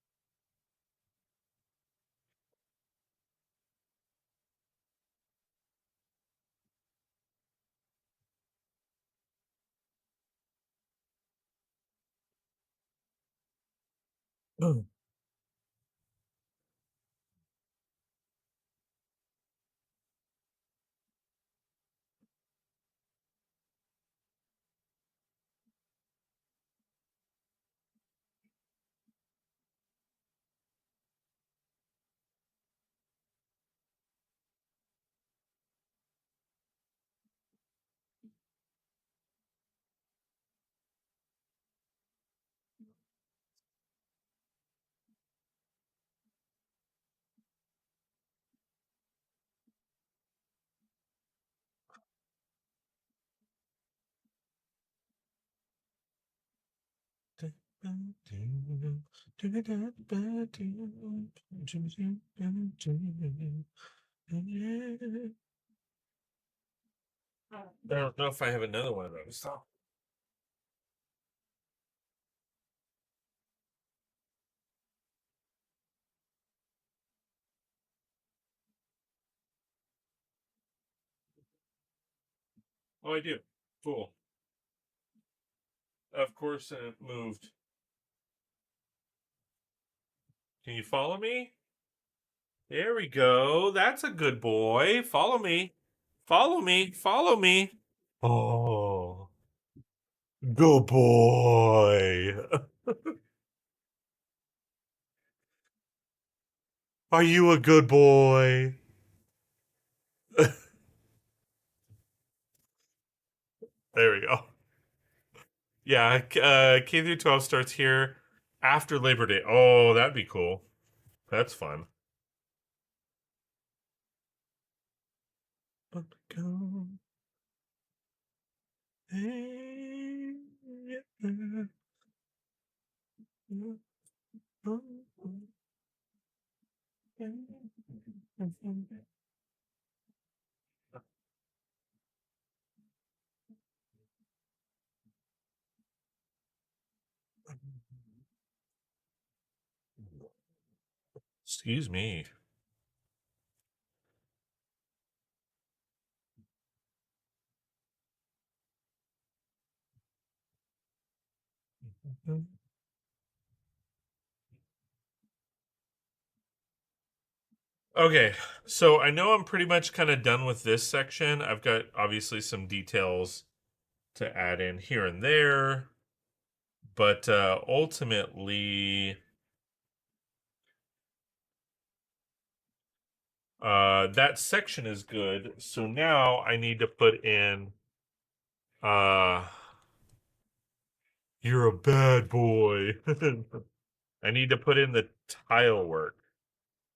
I don't know if I have another one of those. Oh, I do. Cool. Of course, it moved. Can you follow me? There we go. That's a good boy. Follow me. Follow me. Follow me. Oh, good boy. Are you a good boy? There we go. Yeah, K through 12 starts here after Labor Day. Oh, that'd be cool. That's fun. Excuse me. Okay, so I know I'm pretty much kind of done with this section. I've got obviously some details to add in here and there, but ultimately, that section is good. So now I need to put in, uh, you're a bad boy. I need to put in the tile work,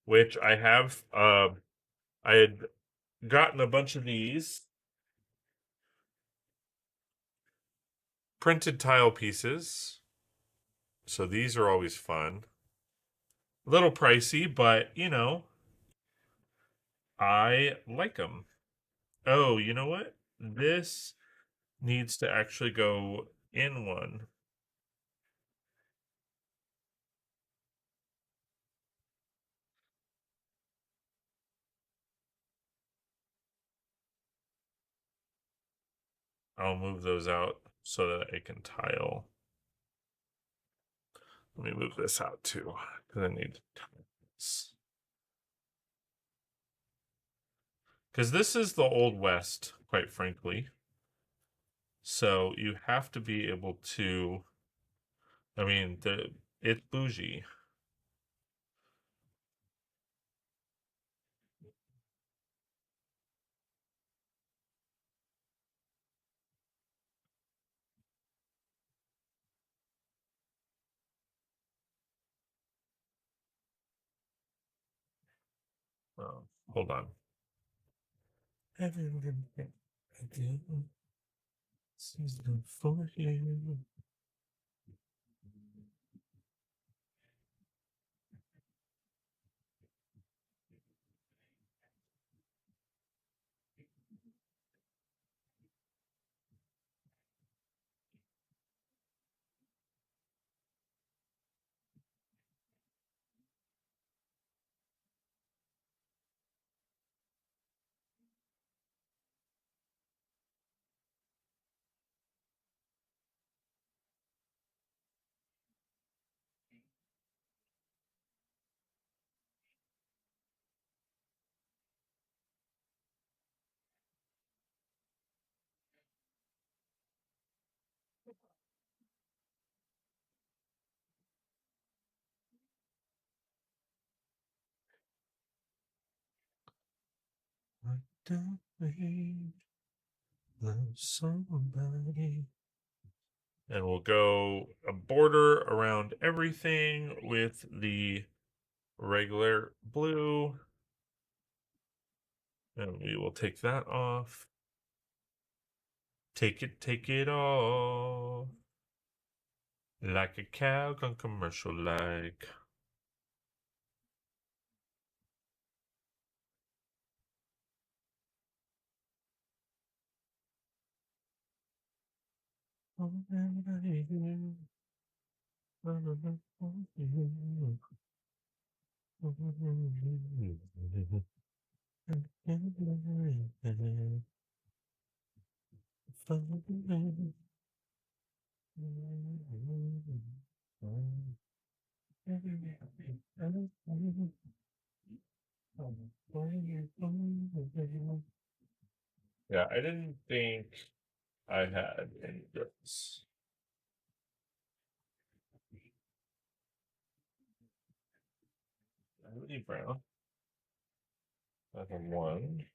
which I have. I had gotten a bunch of these printed tile pieces. So these are always fun. A little pricey, but you know, I like them. Oh, you know what? This needs to actually go in one. I'll move those out so that I can tile. Let me move this out too, because I need tiles. Because this is the Old West, quite frankly. So you have to be able to. I mean, it's bougie. Oh, hold on. Everything I do is good for you. Don't wait, love somebody. And we'll go a border around everything with the regular blue. And we will take that off. Take it off. Like a cow gone commercial like. Yeah, I didn't think I had any goods. I need brown. I have one.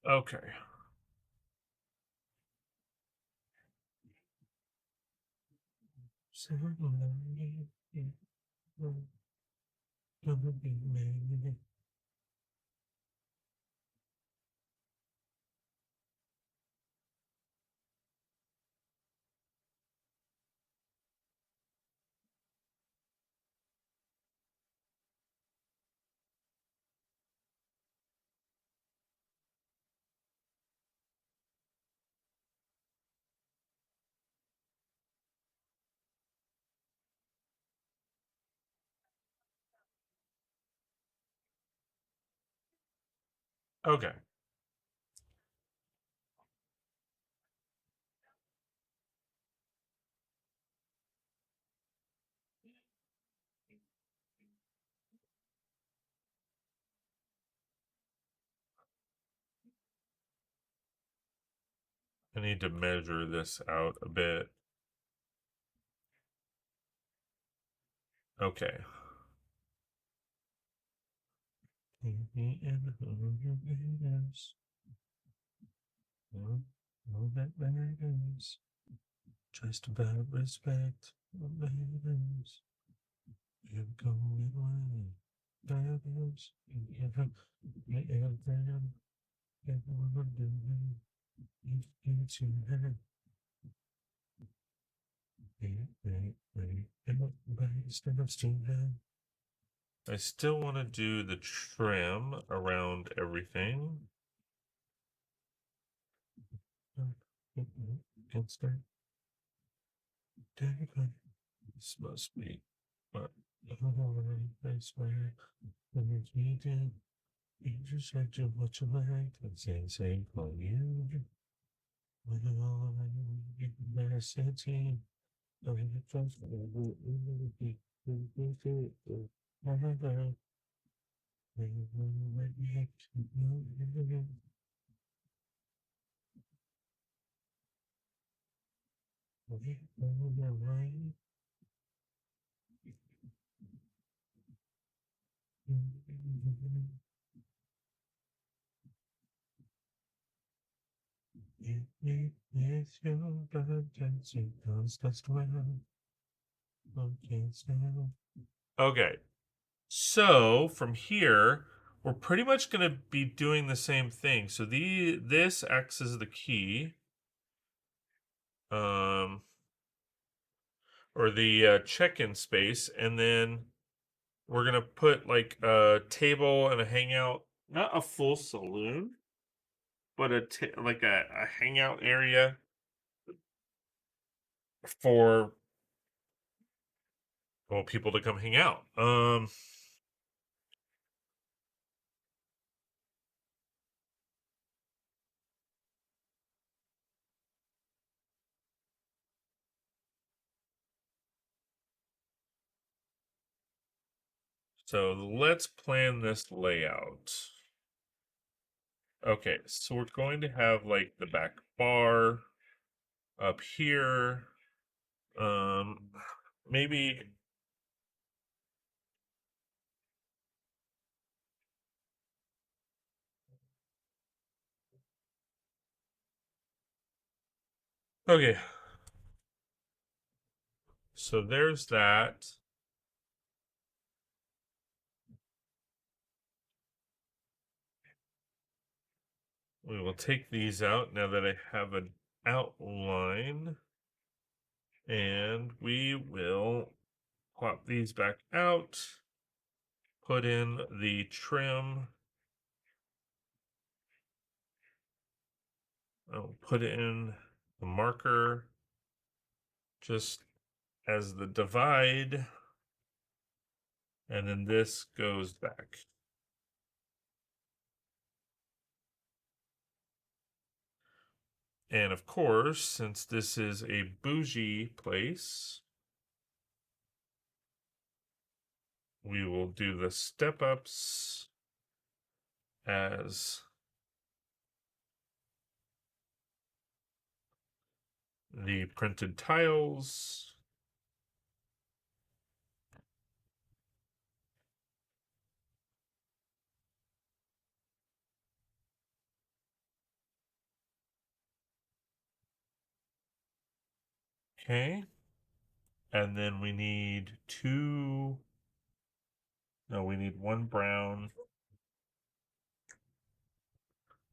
Okay. Okay. I need to measure this out a bit. Okay. All that matters. Just about respect. Matters. You're going away. Matters. Everyone doing. It's your head. Everybody steps to head. I still want to do the trim around everything. Against that. This must be. But I swear, when it's me, you just have to watch your light and say for you. When all I get the city, I mean, the trust will be forever. It's your blood dancing, that's well. Okay, so from here, we're pretty much going to be doing the same thing. So this acts as the key, or the check-in space, and then we're gonna put like a table and a hangout, not a full saloon, but like a hangout area for people to come hang out. So let's plan this layout. Okay, so we're going to have like the back bar up here. Maybe. Okay. So there's that. We will take these out now that I have an outline. And we will pop these back out. Put in the trim. I'll put in the marker just as the divide. And then this goes back. And of course, since this is a bougie place, we will do the step ups as the printed tiles. Okay. And then we need two. No, we need one brown.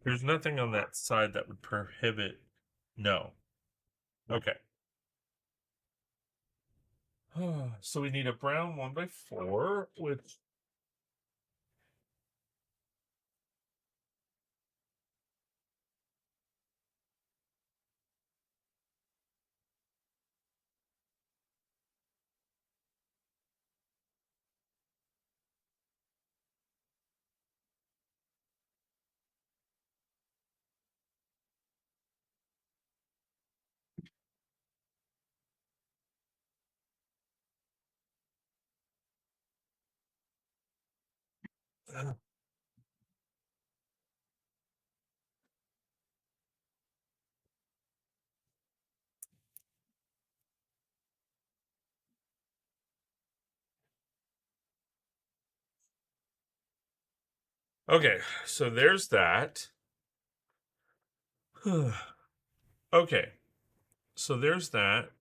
There's nothing on that side that would prohibit. No. Okay. So we need a brown 1x4, which. Okay, so there's that. Okay, so there's that.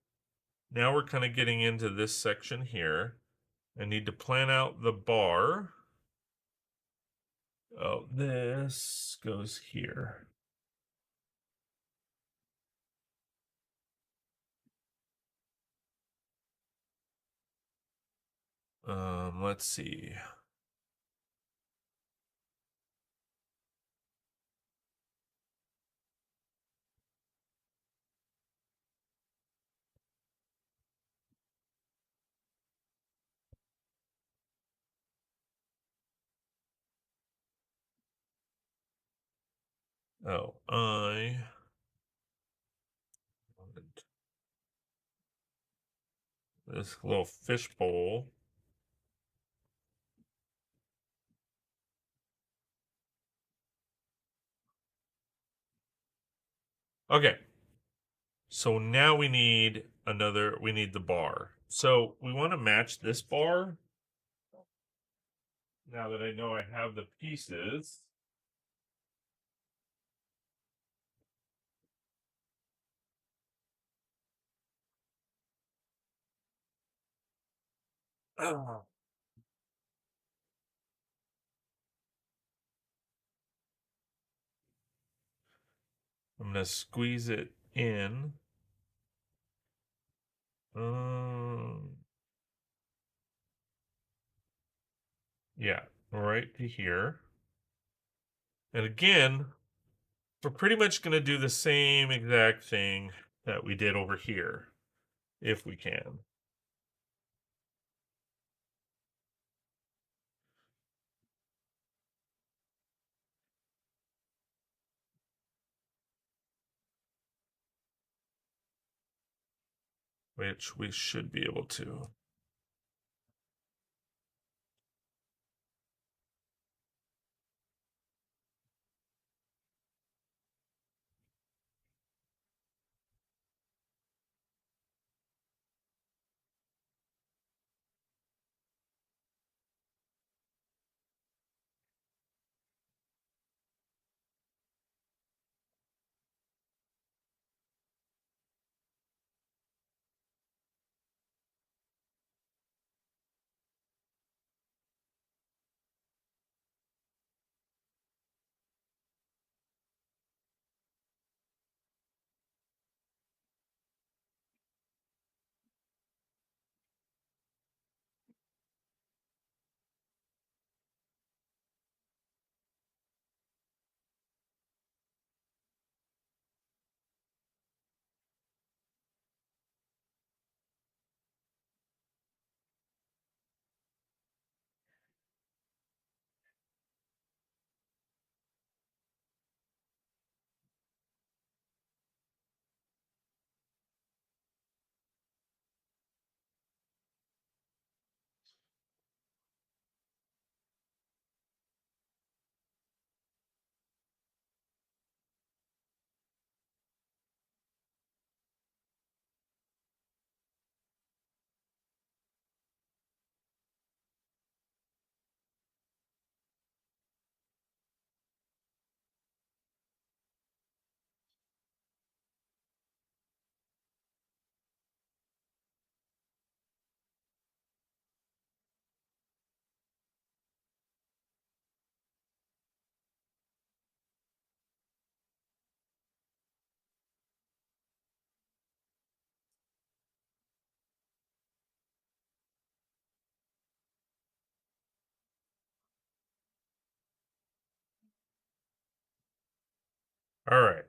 Now we're kind of getting into this section here. I need to plan out the bar. Oh, this goes here. Let's see. Oh, I wanted this little fishbowl. Okay, so now we need we need the bar. So we want to match this bar. Now that I know I have the pieces. I'm going to squeeze it in. Yeah, right to here. And again, we're pretty much going to do the same exact thing that we did over here, if we can. Which we should be able to. All right.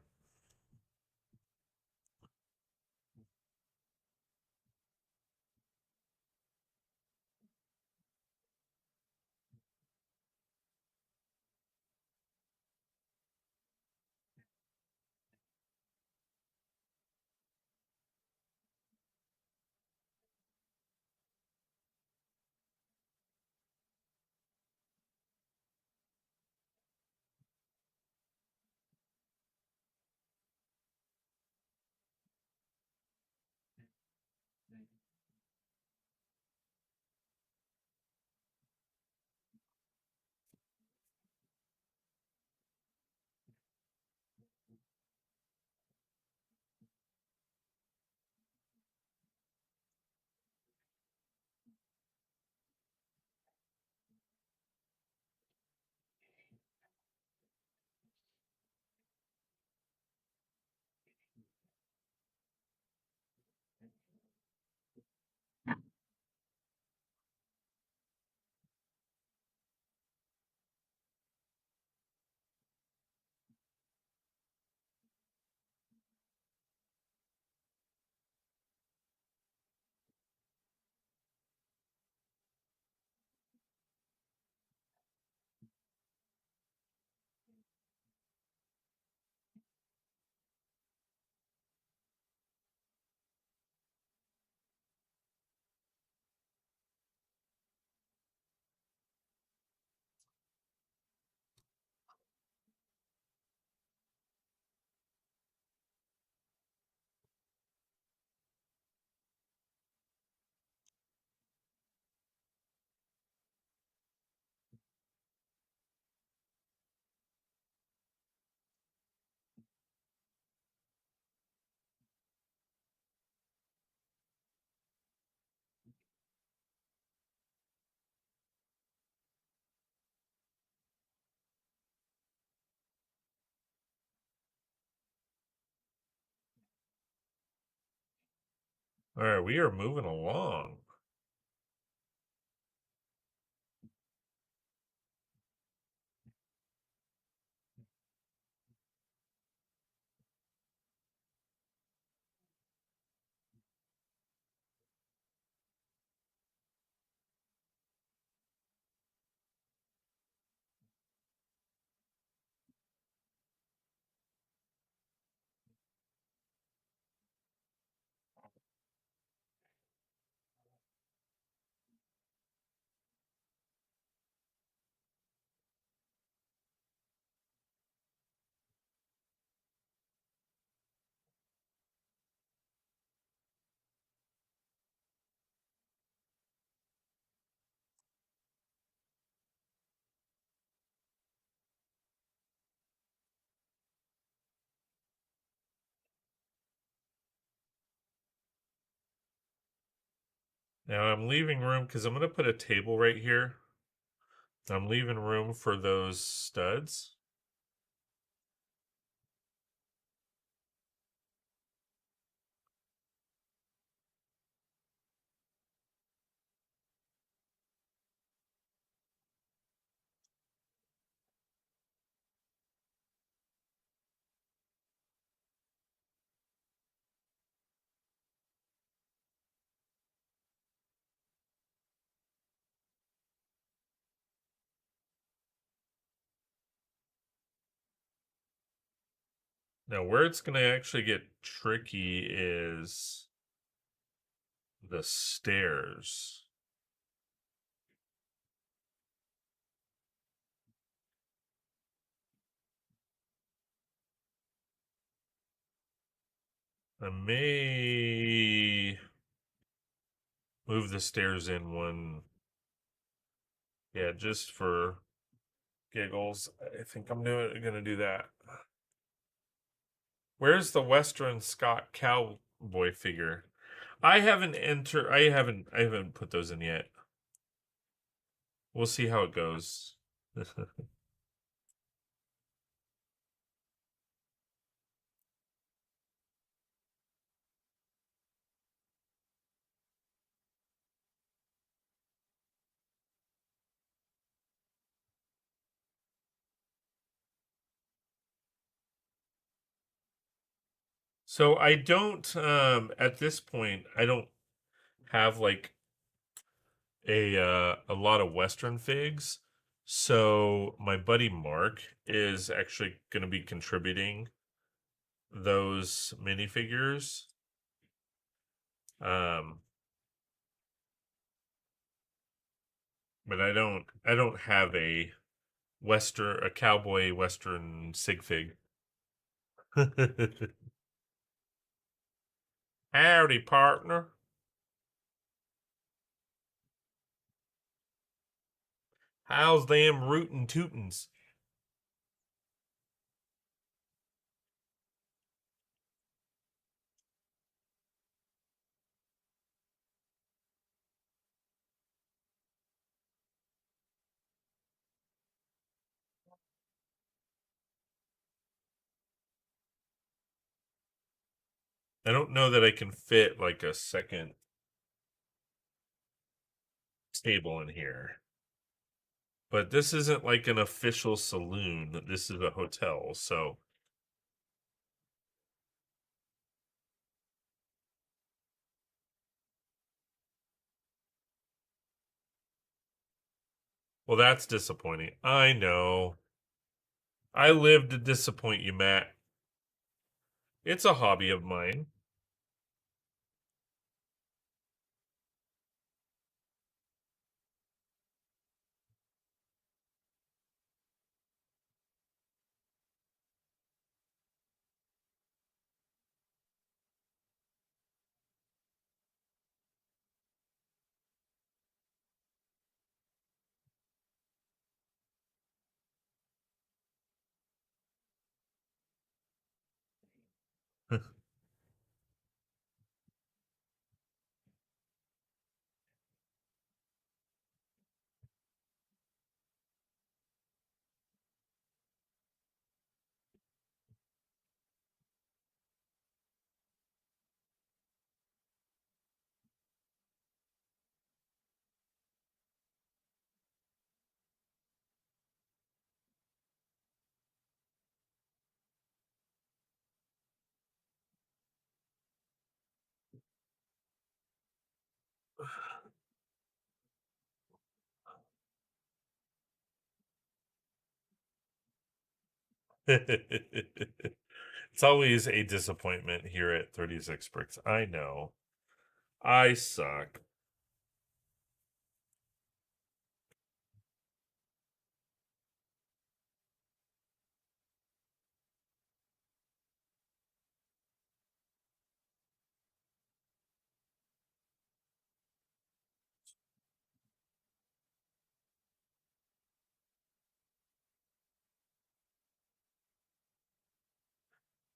All right, we are moving along. Now I'm leaving room because I'm going to put a table right here. I'm leaving room for those studs. Now, where it's going to actually get tricky is the stairs. I may move the stairs in one. Yeah, just for giggles. I think I'm gonna do that. Where's the Western Scott cowboy figure? I haven't put those in yet. We'll see how it goes. So I don't at this point I don't have like a lot of Western figs. So my buddy Mark is actually going to be contributing those minifigures. Um, but I don't have a cowboy Western sig fig. Howdy, partner. How's them rootin' tootins? I don't know that I can fit like a second table in here. But this isn't like an official saloon. This is a hotel, so well, that's disappointing. I know. I live to disappoint you, Matt. It's a hobby of mine. It's always a disappointment here at 36 Bricks. I know. I suck.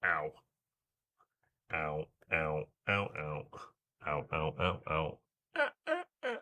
Ow. Ow. Ow. Ow. Ow. Ow. Ow. Ow. Ow. Ah, ah, ah.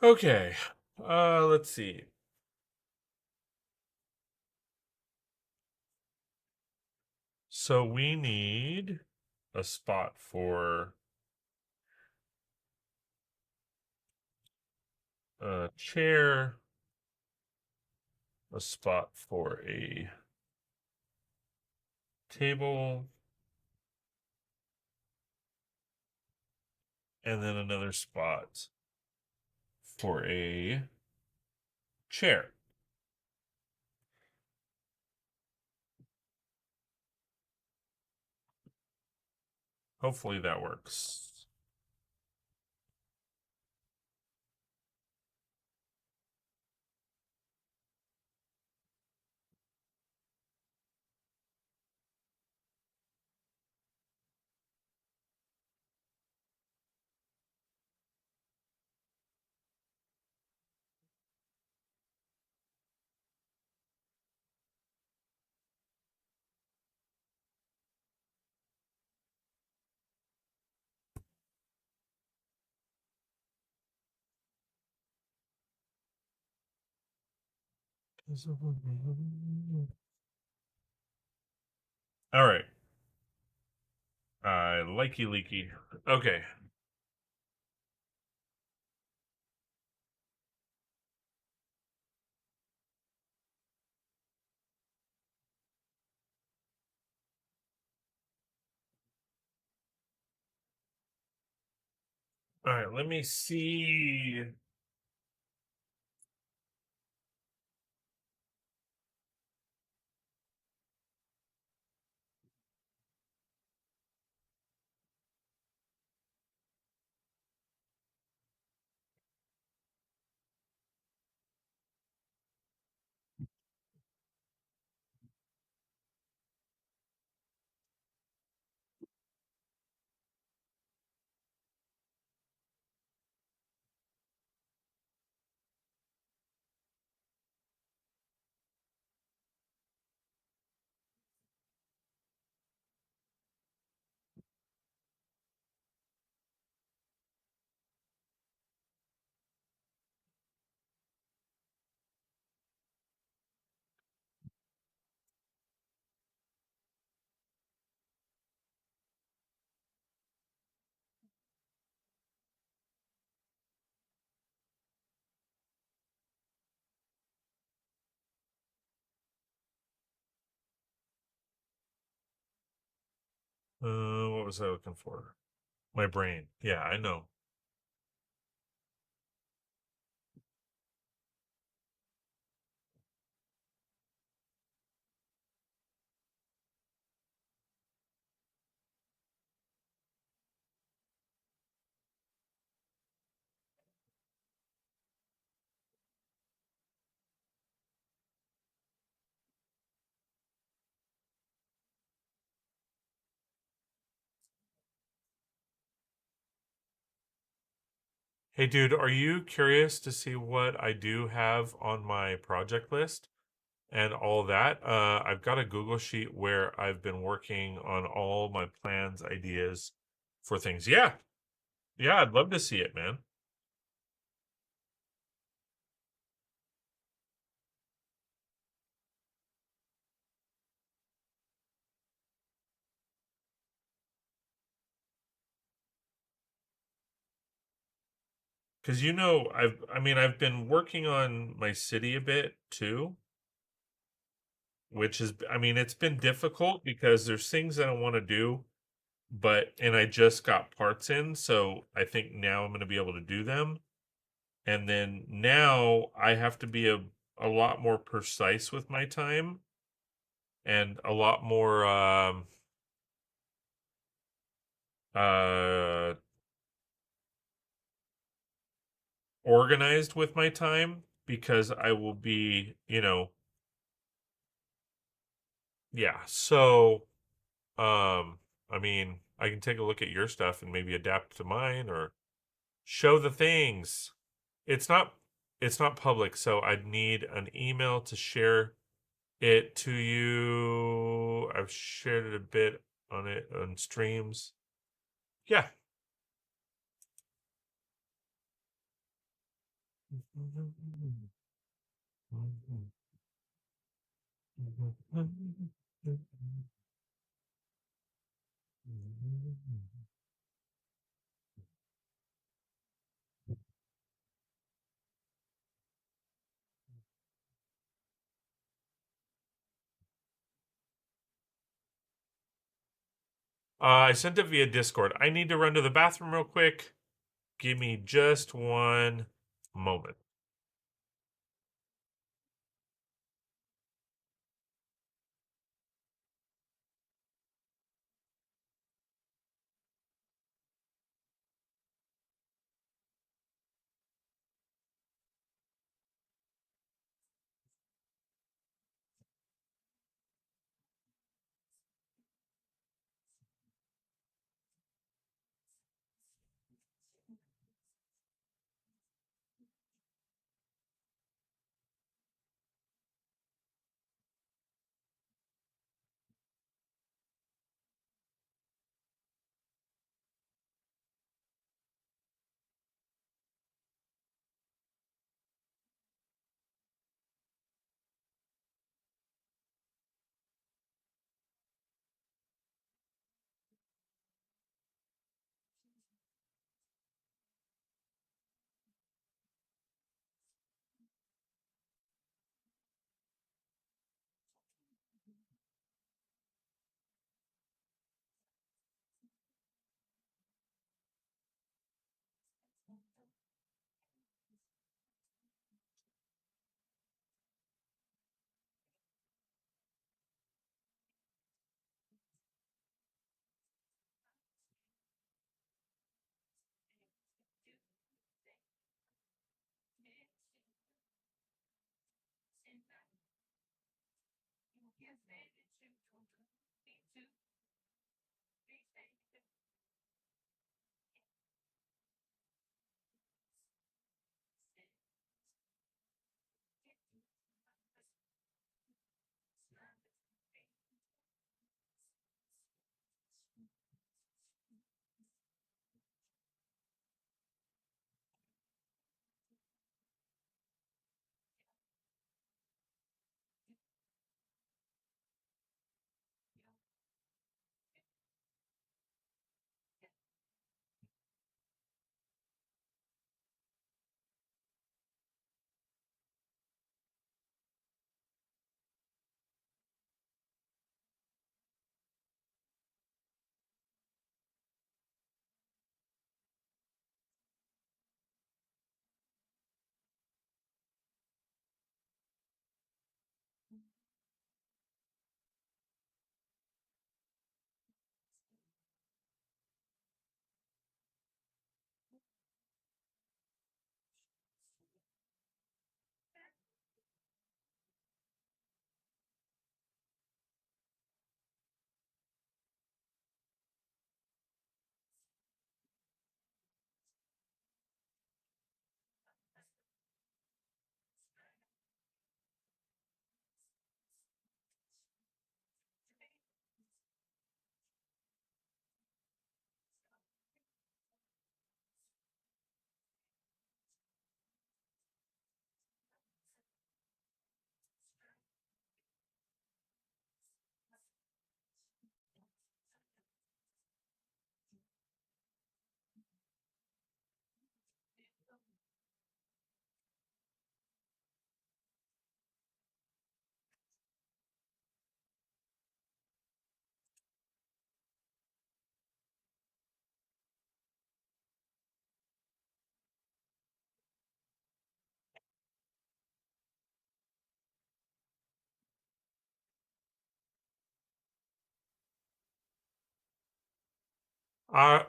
Okay. Let's see. So we need a spot for a chair, a spot for a table, and then another spot for a chair. Hopefully that works. All right. Likey leaky. Okay. All right, let me see. What was I looking for? My brain. Yeah, I know. Hey, dude, are you curious to see what I do have on my project list and all that? I've got a Google sheet where I've been working on all my plans, ideas for things. Yeah, yeah, I'd love to see it, man. Because I've been working on my city a bit too, which is, it's been difficult because there's things that I want to do, and I just got parts in, so I think now I'm going to be able to do them. And then now I have to be a lot more precise with my time and a lot more uh organized with my time because I will be, yeah. So I can take a look at your stuff and maybe adapt to mine or show the things. It's not it's not public, so I'd need an email to share it to you. I've shared it a bit on streams. Yeah. I sent it via Discord. I need to run to the bathroom real quick. Give me just one moment.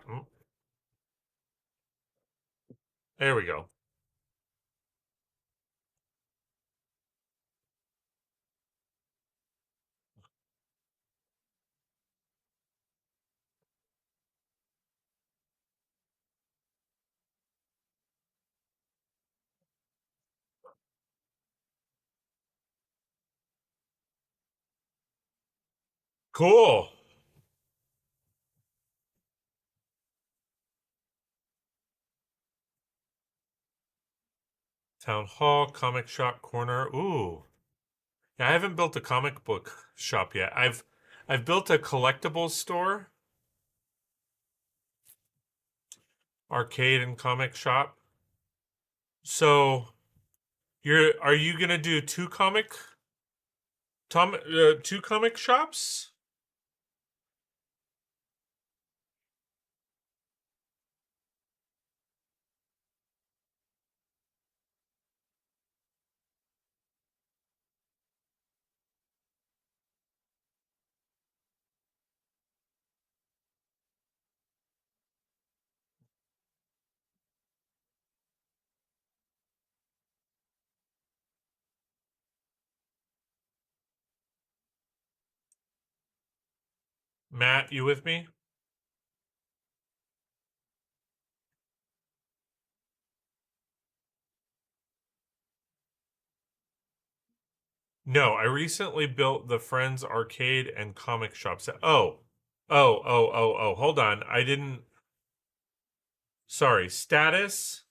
Mm, there we go. Cool. Town Hall, comic shop corner. Ooh. Yeah, I haven't built a comic book shop yet. I've built a collectibles store, arcade and comic shop. So are you gonna do two comic shops? Matt, you with me? No, I recently built the Friends Arcade and Comic Shop set. Oh. Hold on. I didn't. Sorry. Status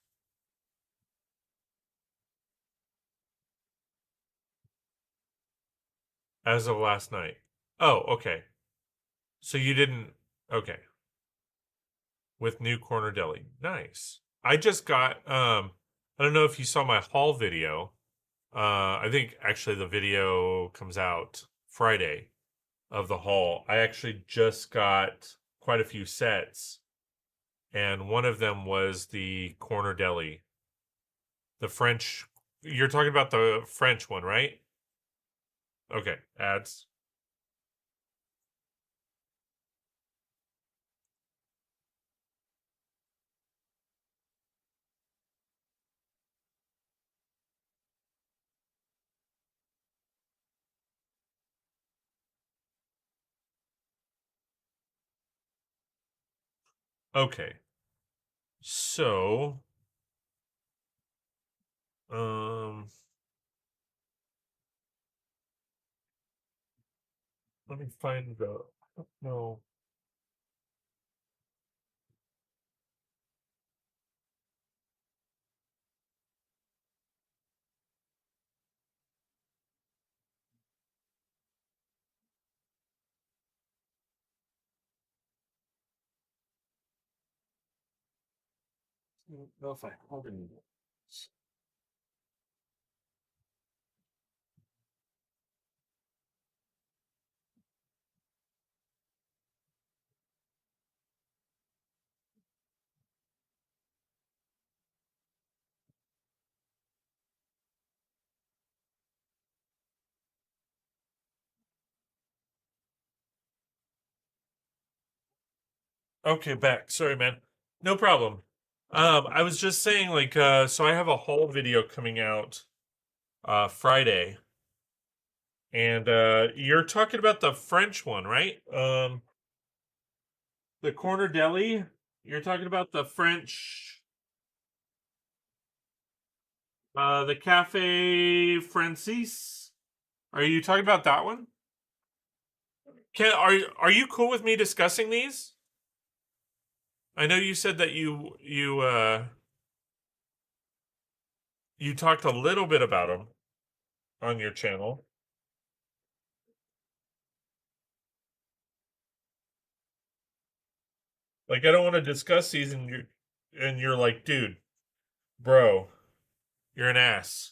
as of last night. Oh, okay. So you didn't. Okay. With New Corner Deli. Nice. I just got. I don't know if you saw my haul video. I think actually the video comes out Friday of the haul. I actually just got quite a few sets, and one of them was the Corner Deli, the French. You're talking about the French one, right? Okay, ads. Okay, so um, let me find the no. No, if I have any. Okay, back. Sorry, man. No problem. I was just saying, like, so I have a haul video coming out Friday, and you're talking about the French one, right? The Corner Deli. You're talking about the French, the Cafe Francis. Are you talking about that one? Can are you cool with me discussing these? I know you said that you talked a little bit about them on your channel. Like I don't want to discuss these, and you're like, dude, bro, you're an ass.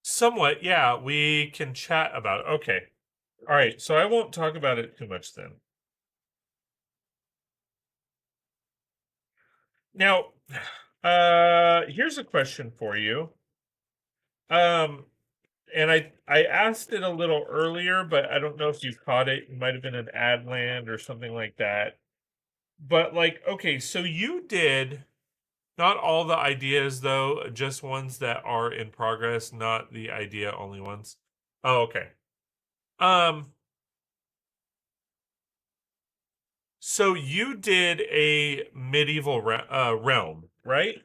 Somewhat, yeah. We can chat about it. Okay, all right. So I won't talk about it too much then. Now, here's a question for you. Um, and I asked it a little earlier, but I don't know if you caught it. It might have been an ad land or something like that. But like, okay, so you did not all the ideas though, just ones that are in progress, not the idea only ones. Oh, okay. Um, so you did a medieval realm, right?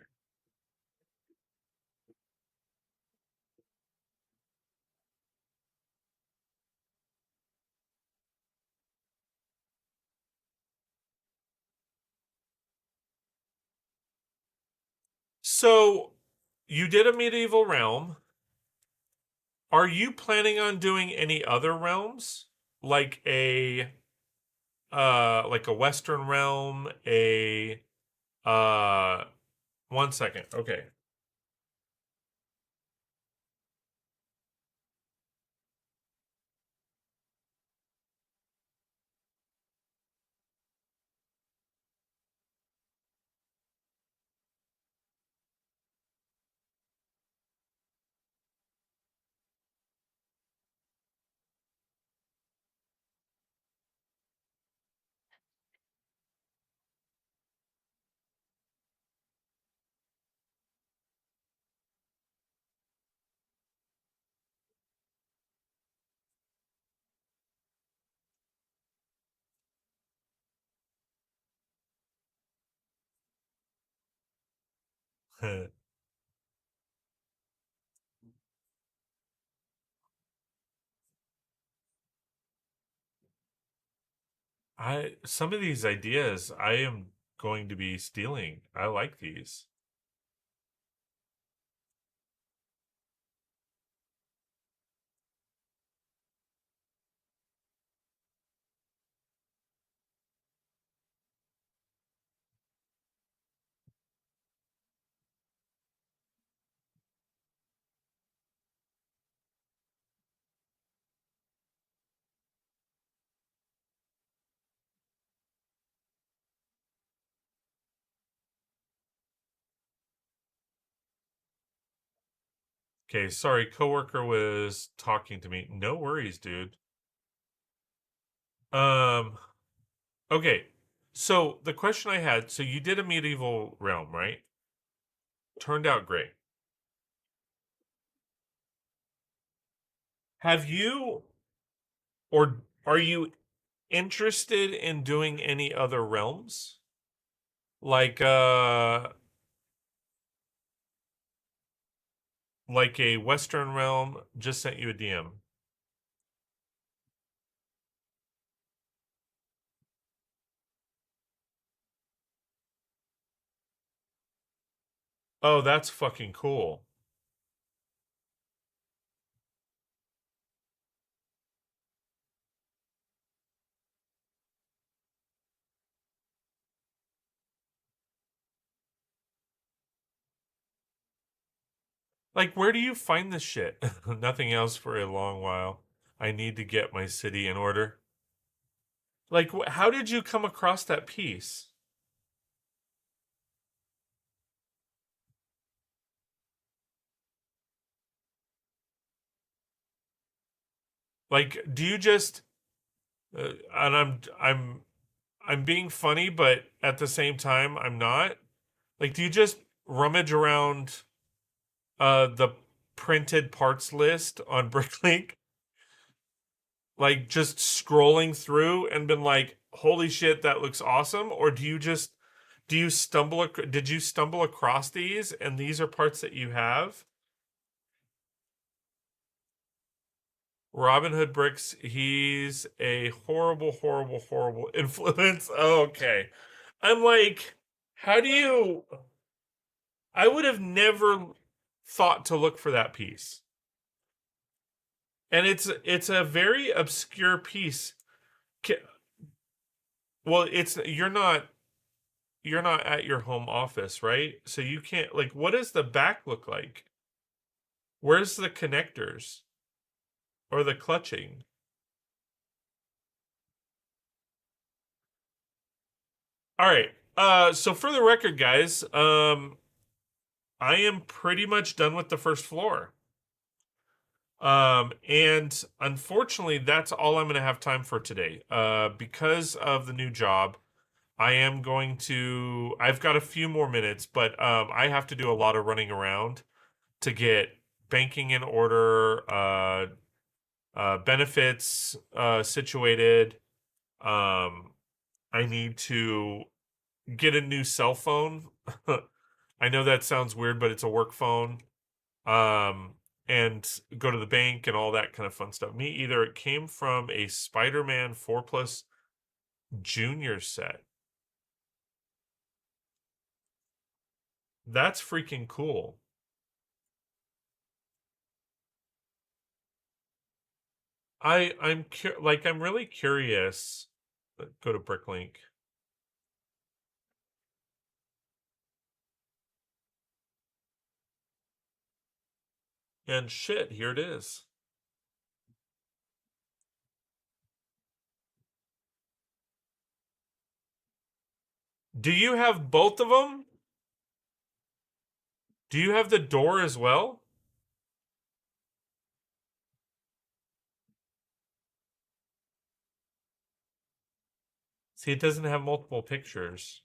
So you did a medieval realm. Are you planning on doing any other realms? Like a Western realm, a uh one second. Okay. Some of these ideas I am going to be stealing. I like these. Okay, sorry, coworker was talking to me. No worries, dude. Um, okay. So the question I had, so you did a medieval realm, right? Turned out great. Have you or are you interested in doing any other realms? Like like a Western realm, just sent you a DM. Oh, that's fucking cool. Like, where do you find this shit? Nothing else for a long while. I need to get my city in order. Like, how did you come across that piece? Like, do you just and I'm being funny, but at the same time, I'm not. Like, do you just rummage around the printed parts list on Bricklink, like just scrolling through and been like, "Holy shit, that looks awesome," or do you did you stumble across these and these are parts that you have? Robin Hood Bricks, he's a horrible, horrible, horrible influence. Okay. I'm like, how do you I would have never thought to look for that piece. And it's a very obscure piece. Well, it's you're not at your home office, right? So you can't like what does the back look like? Where's the connectors or the clutching? All right. So for the record, guys, I am pretty much done with the first floor. And unfortunately, that's all I'm going to have time for today. Because of the new job, I've got a few more minutes, but I have to do a lot of running around to get banking in order, benefits situated. Um, I need to get a new cell phone. I know that sounds weird, but it's a work phone. Um, and go to the bank and all that kind of fun stuff. Me either. It came from a Spider-Man 4 Plus Junior set. That's freaking cool. I'm really curious. Go to Bricklink. And shit, here it is. Do you have both of them? Do you have the door as well? See, it doesn't have multiple pictures.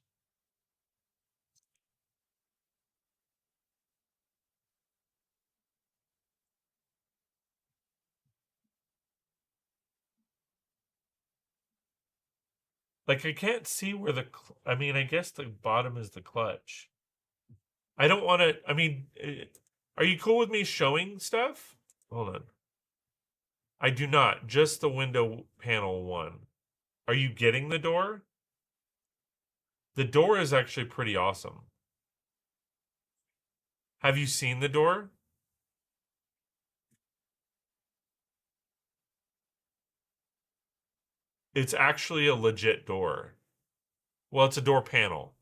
Like I can't see where I mean, I guess the bottom is the clutch. I don't want to. I mean, are you cool with me showing stuff? Hold on. I do not. Just the window panel one. Are you getting the door? The door is actually pretty awesome. Have you seen the door? It's actually a legit door. Well, it's a door panel.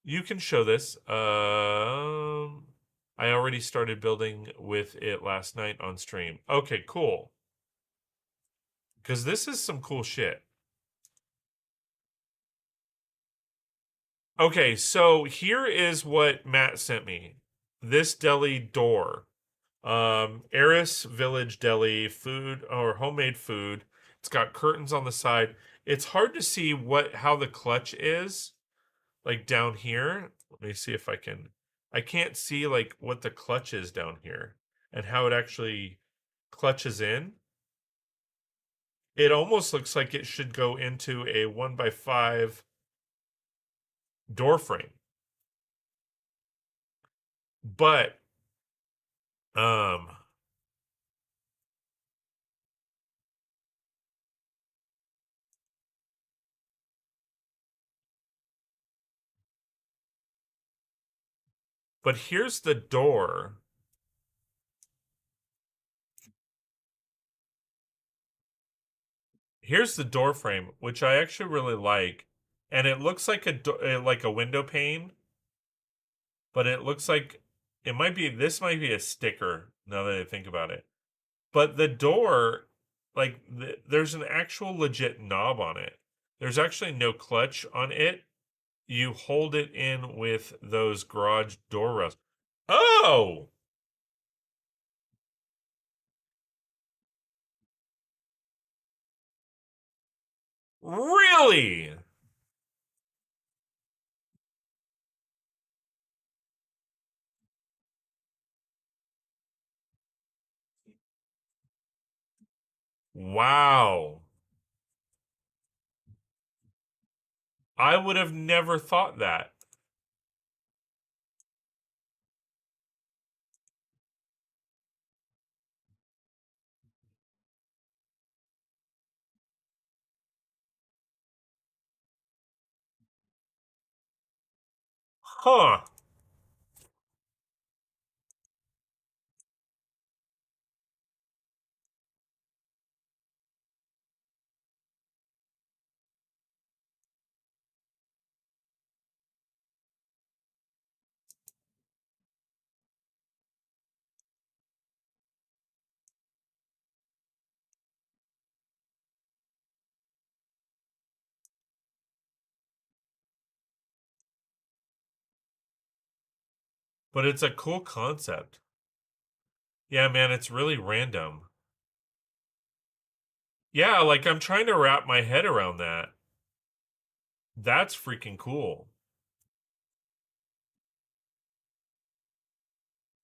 You can show this. I already started building with it last night on stream. Okay, cool. Because this is some cool shit. Okay, so here is what Matt sent me. This deli door. Eris Village Deli food or homemade food. It's got curtains on the side. It's hard to see how the clutch is like down here. Let me see if I can't see like what the clutch is down here and how it actually clutches in. It almost looks like it should go into a 1x5 door frame. But um but here's the door. Here's the door frame, which I actually really like, and it looks like like a window pane, but it looks like this might be a sticker now that I think about it. But the door, like there's an actual legit knob on it. There's actually no clutch on it. You hold it in with those garage door rails. Oh, really? Wow. I would have never thought that. Huh. But it's a cool concept. Yeah, man, it's really random. Yeah, like I'm trying to wrap my head around that. That's freaking cool.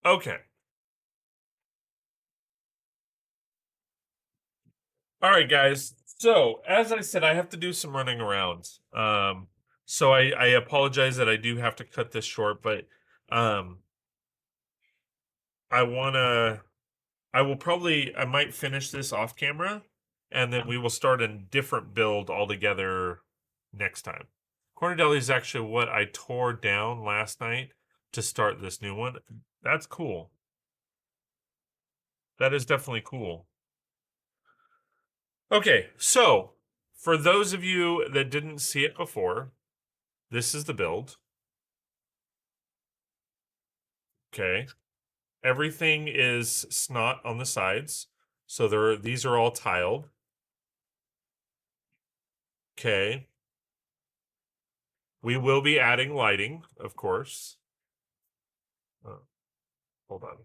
Okay. All right, guys. So, as I said, I have to do some running around. So I apologize that I do have to cut this short, but um, I wanna, I might finish this off camera, and then we will start a different build altogether next time. Corner Deli is actually what I tore down last night to start this new one. That's cool. That is definitely cool. Okay, so for those of you that didn't see it before, this is the build. Okay. Everything is snot on the sides. So these are all tiled. Okay. We will be adding lighting, of course. Hold on.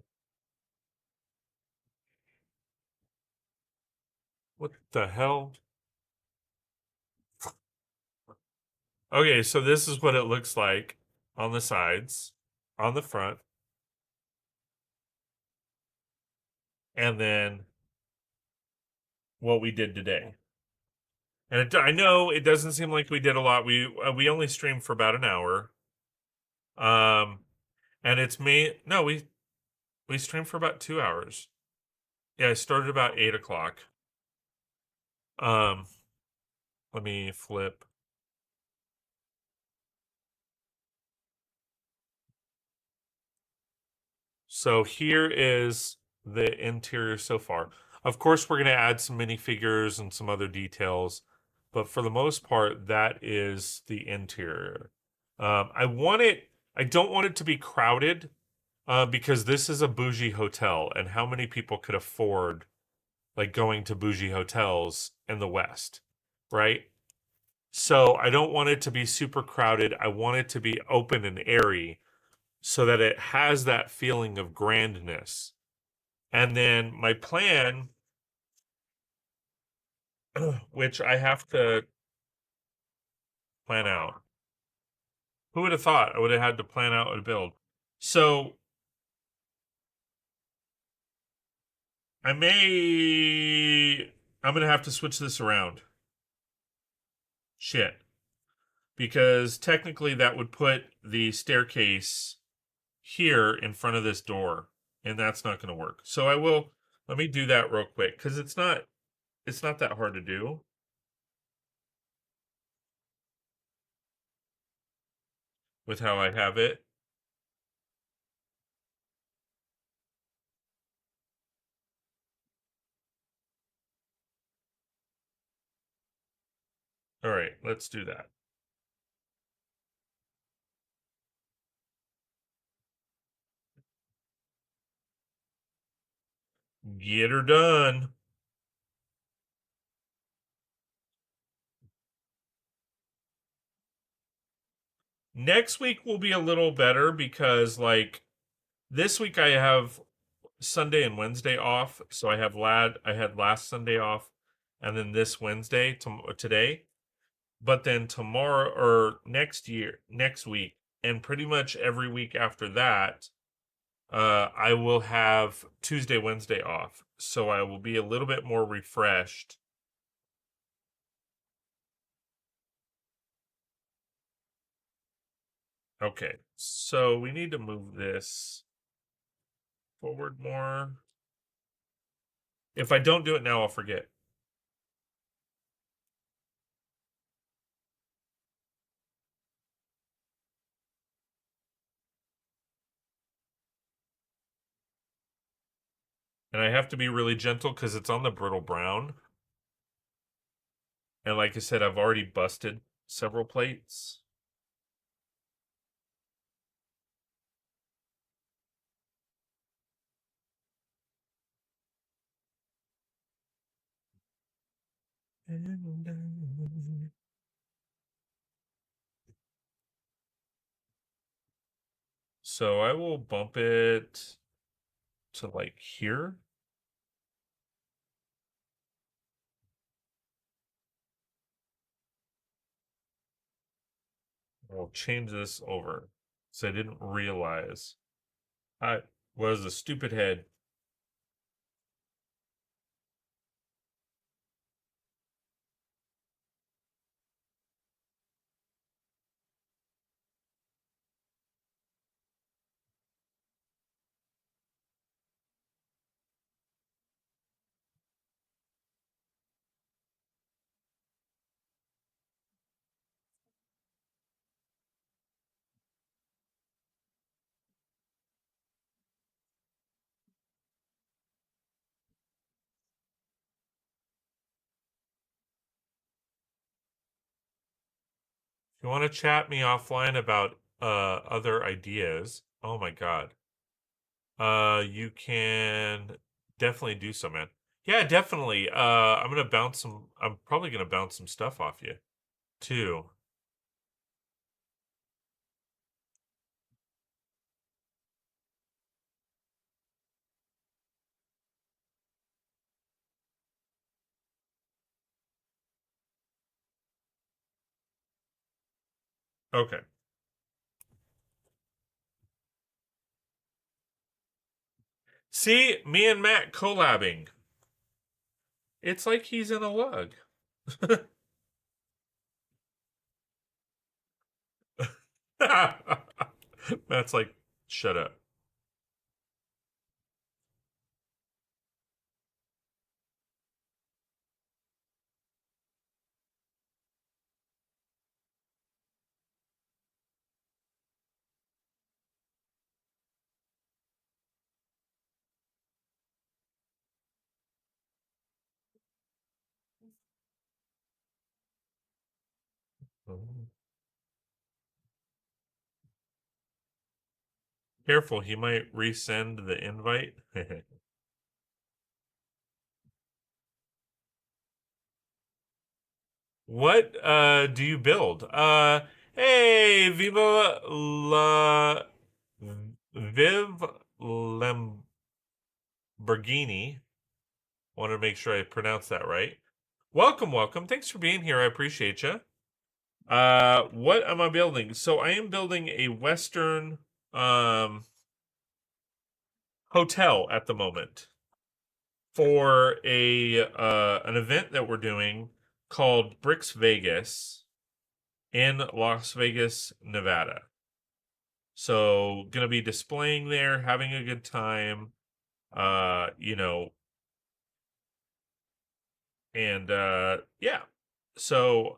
What the hell? Okay, so this is what it looks like on the sides, on the front. and then what we did today. And I know it doesn't seem like we did a lot. We only streamed for about an hour. Um, and it's me. No, we streamed for about 2 hours. Yeah, I started about 8 o'clock. Um, let me flip. So here is the interior so far. Of course, we're going to add some minifigures and some other details, but for the most part, that is the interior. I want it. I don't want it to be crowded because this is a bougie hotel, and how many people could afford like going to bougie hotels in the West, right? So I don't want it to be super crowded. I want it to be open and airy so that it has that feeling of grandness. And then my plan, which I have to plan out. Who would have thought I would have had to plan out a build? So I may, I'm going to have to switch this around. Shit. Because technically that would put the staircase here in front of this door, and that's not going to work. So let me do that real quick because it's not that hard to do with how I have it. All right, let's do that. Get her done. Next week will be a little better because like this week I have Sunday and Wednesday off, so I had last Sunday off and then this Wednesday today. But then tomorrow or next week and pretty much every week after that, I will have Tuesday, Wednesday off. So I will be a little bit more refreshed. Okay, so we need to move this forward more. If I don't do it now, I'll forget. And I have to be really gentle because it's on the brittle brown. And like I said, I've already busted several plates. So I will bump it to like here. We'll change this over. So I didn't realize I was a stupid head. If you want to chat me offline about other ideas, oh my god. You can definitely do so, man. Yeah, definitely. I'm probably gonna bounce some stuff off you too. Okay. See, me and Matt collabing. It's like he's in a lug. Matt's like, shut up. Careful, he might resend the invite. What do you build? Hey, Viva la Viv Lamborghini. Want to make sure I pronounce that right. Welcome, welcome. Thanks for being here. I appreciate you. What am I building? So I am building a Western hotel at the moment for a an event that we're doing called Brix Vegas in Las Vegas, Nevada. So gonna be displaying there, having a good time. You know, and yeah. So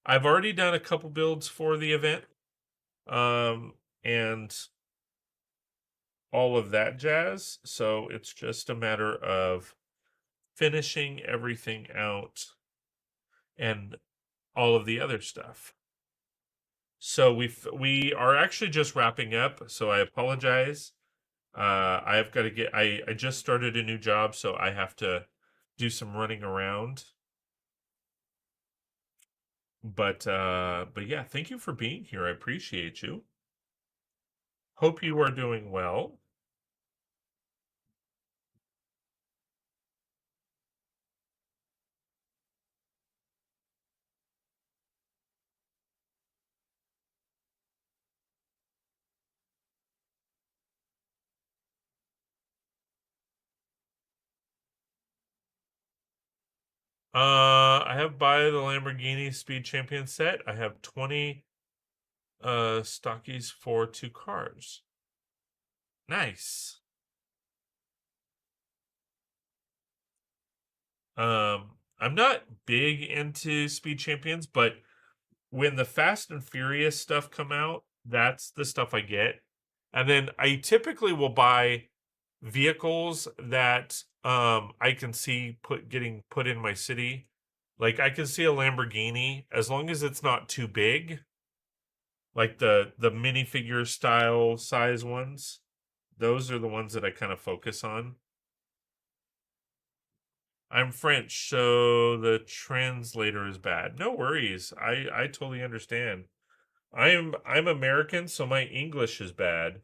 I've already done a couple builds for the event. And all of that jazz. So it's just a matter of finishing everything out and all of the other stuff. So we are actually just wrapping up. So I apologize. I've got to get. I just started a new job, so I have to do some running around. But yeah, thank you for being here. I appreciate you. Hope you are doing well. I have buy the Lamborghini Speed Champion set. I have 20 stockies for 2 cars. Nice. I'm not big into Speed Champions, but when the Fast and Furious stuff come out, that's the stuff I get. And then I typically will buy vehicles that I can see getting put in my city. Like I can see a Lamborghini as long as it's not too big, like the minifigure style size ones. Those are the ones that I kind of focus on. I'm French, so the translator is bad. No worries. I totally understand. I'm American, so my English is bad.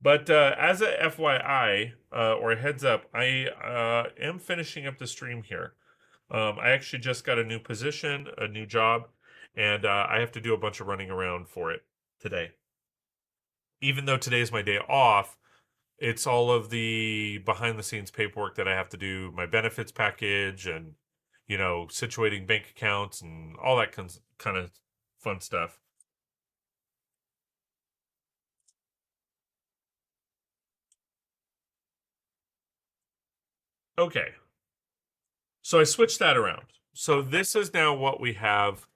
But as a FYI, or a heads up, I am finishing up the stream here. I actually just got a new position, a new job, and I have to do a bunch of running around for it today. Even though today is my day off, it's all of the behind the scenes paperwork that I have to do, my benefits package, and situating bank accounts and all that kind of fun stuff. Okay, so I switched that around. So this is now what we have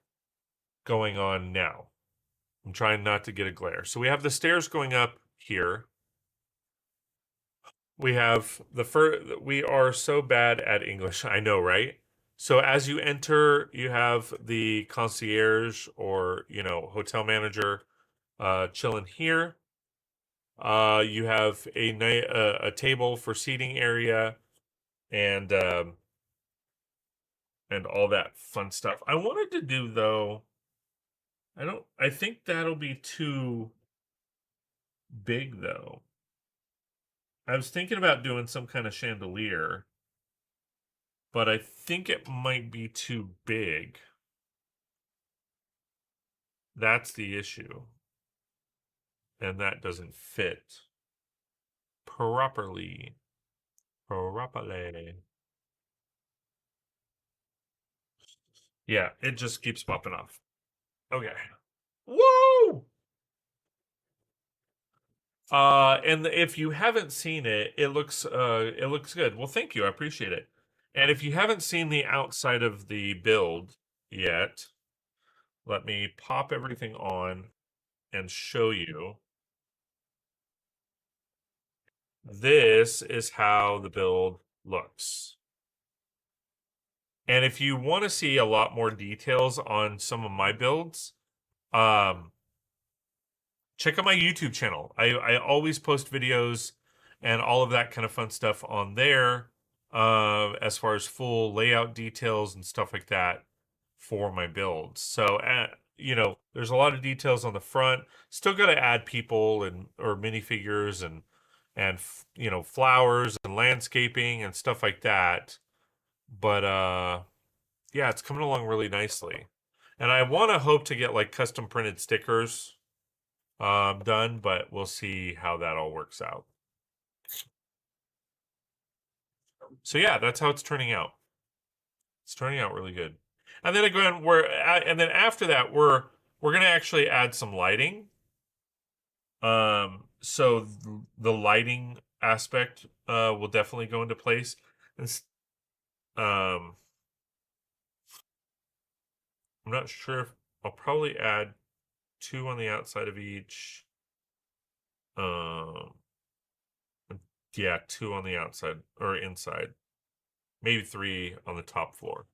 going on now. I'm trying not to get a glare. So we have the stairs going up here. We have the first. We are so bad at English. I know, right? So as you enter, you have the concierge or hotel manager chilling here. You have a table for seating area and all that fun stuff. I wanted to do though. I don't. I think that'll be too big though. I was thinking about doing some kind of chandelier. but I think it might be too big. That's the issue. And that doesn't fit properly. Yeah, it just keeps popping off. Okay. Woo! And if you haven't seen it, it looks good. Well, thank you. I appreciate it. And if you haven't seen the outside of the build yet, let me pop everything on and show you. This is how the build looks. And if you want to see a lot more details on some of my builds, check out my YouTube channel. I always post videos and all of that kind of fun stuff on there, as far as full layout details and stuff like that for my builds. So, you know, there's a lot of details on the front. Still got to add people and or minifigures and you know, flowers and landscaping and stuff like that. But yeah, it's coming along really nicely. And I want to hope to get like custom printed stickers done, but we'll see how that all works out. So yeah, that's how it's turning out. It's turning out really good. And then again, and then after that, we're gonna actually add some lighting. So the lighting aspect will definitely go into place. And I'm not sure if I'll probably add 2 on the outside of each. Um, yeah, 2 on the outside or inside, maybe 3 on the top floor.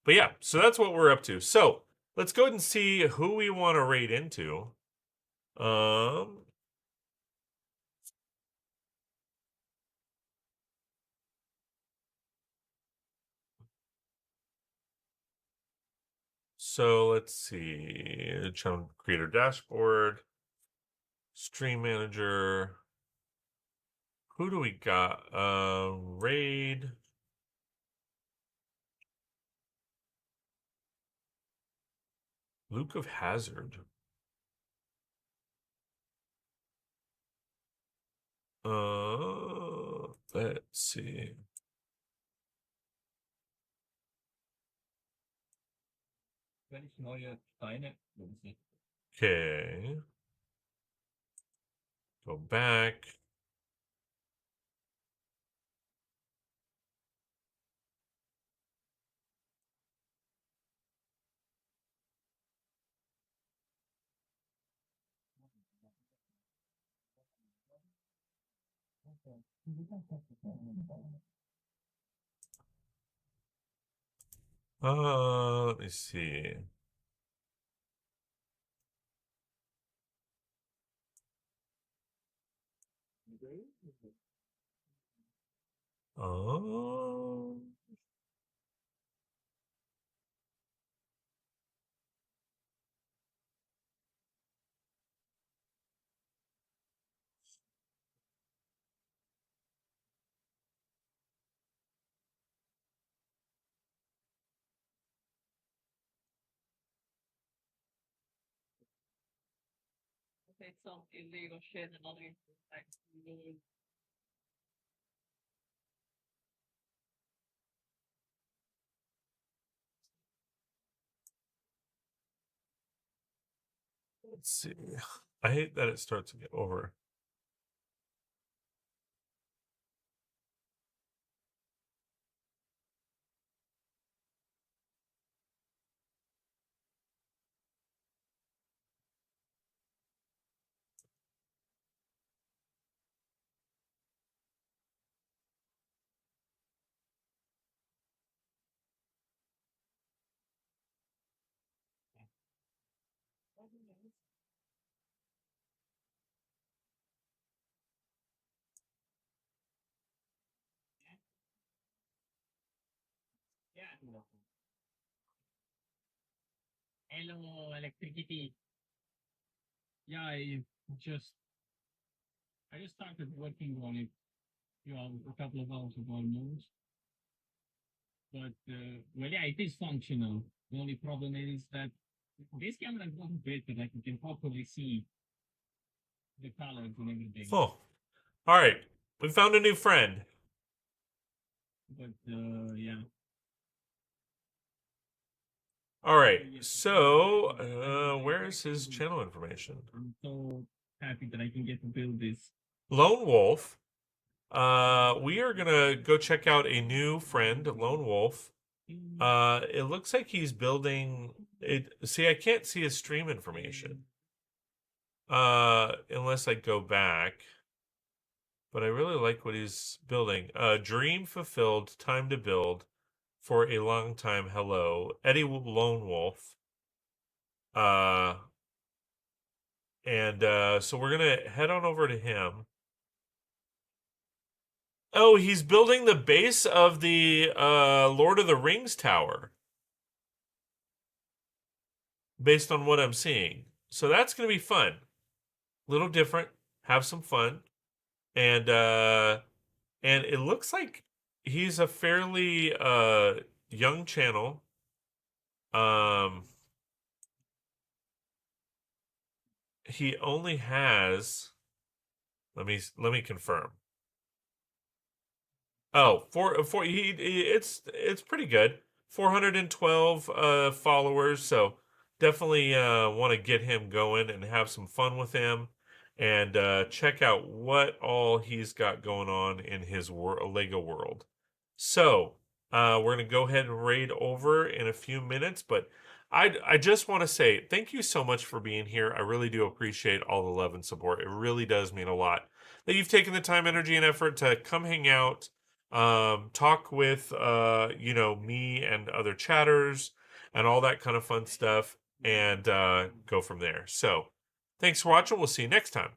But yeah, so that's what we're up to. So let's go ahead and see who we want to raid into. Um, so let's see. Channel creator dashboard, stream manager. Who do we got? Raid. Luke of Hazard. Let's see. Okay. Go back. Let me see. Oh. Let's see. I hate that it starts over. Hello, electricity. Yeah, I just started working on it, a couple of hours ago almost. But well, yeah, it is functional. The only problem is that this camera is not great, but like you can properly see the colors and everything. Oh, all right. We found a new friend. But yeah. All right. Yes, So, where is his channel information? I'm so happy that I can get to build this. Lone Wolf. We are gonna go check out a new friend, Lone Wolf. It looks like he's building it. See, I can't see his stream information. Unless I go back. But I really like what he's building. Dream fulfilled, time to build for a long time. Hello, Eddie Lone Wolf. And so we're gonna head on over to him. Oh, he's building the base of the Lord of the Rings tower, based on what I'm seeing. So that's gonna be fun. A little different. Have some fun. And it looks like he's a fairly young channel. He only has, let me confirm. Oh, it's pretty good. 412 followers, so definitely want to get him going and have some fun with him and check out what all he's got going on in his Lego world. So, we're going to go ahead and raid over in a few minutes, but I just want to say thank you so much for being here. I really do appreciate all the love and support. It really does mean a lot that you've taken the time, energy, and effort to come hang out, talk with me and other chatters and all that kind of fun stuff, and go from there. So thanks for watching. We'll see you next time.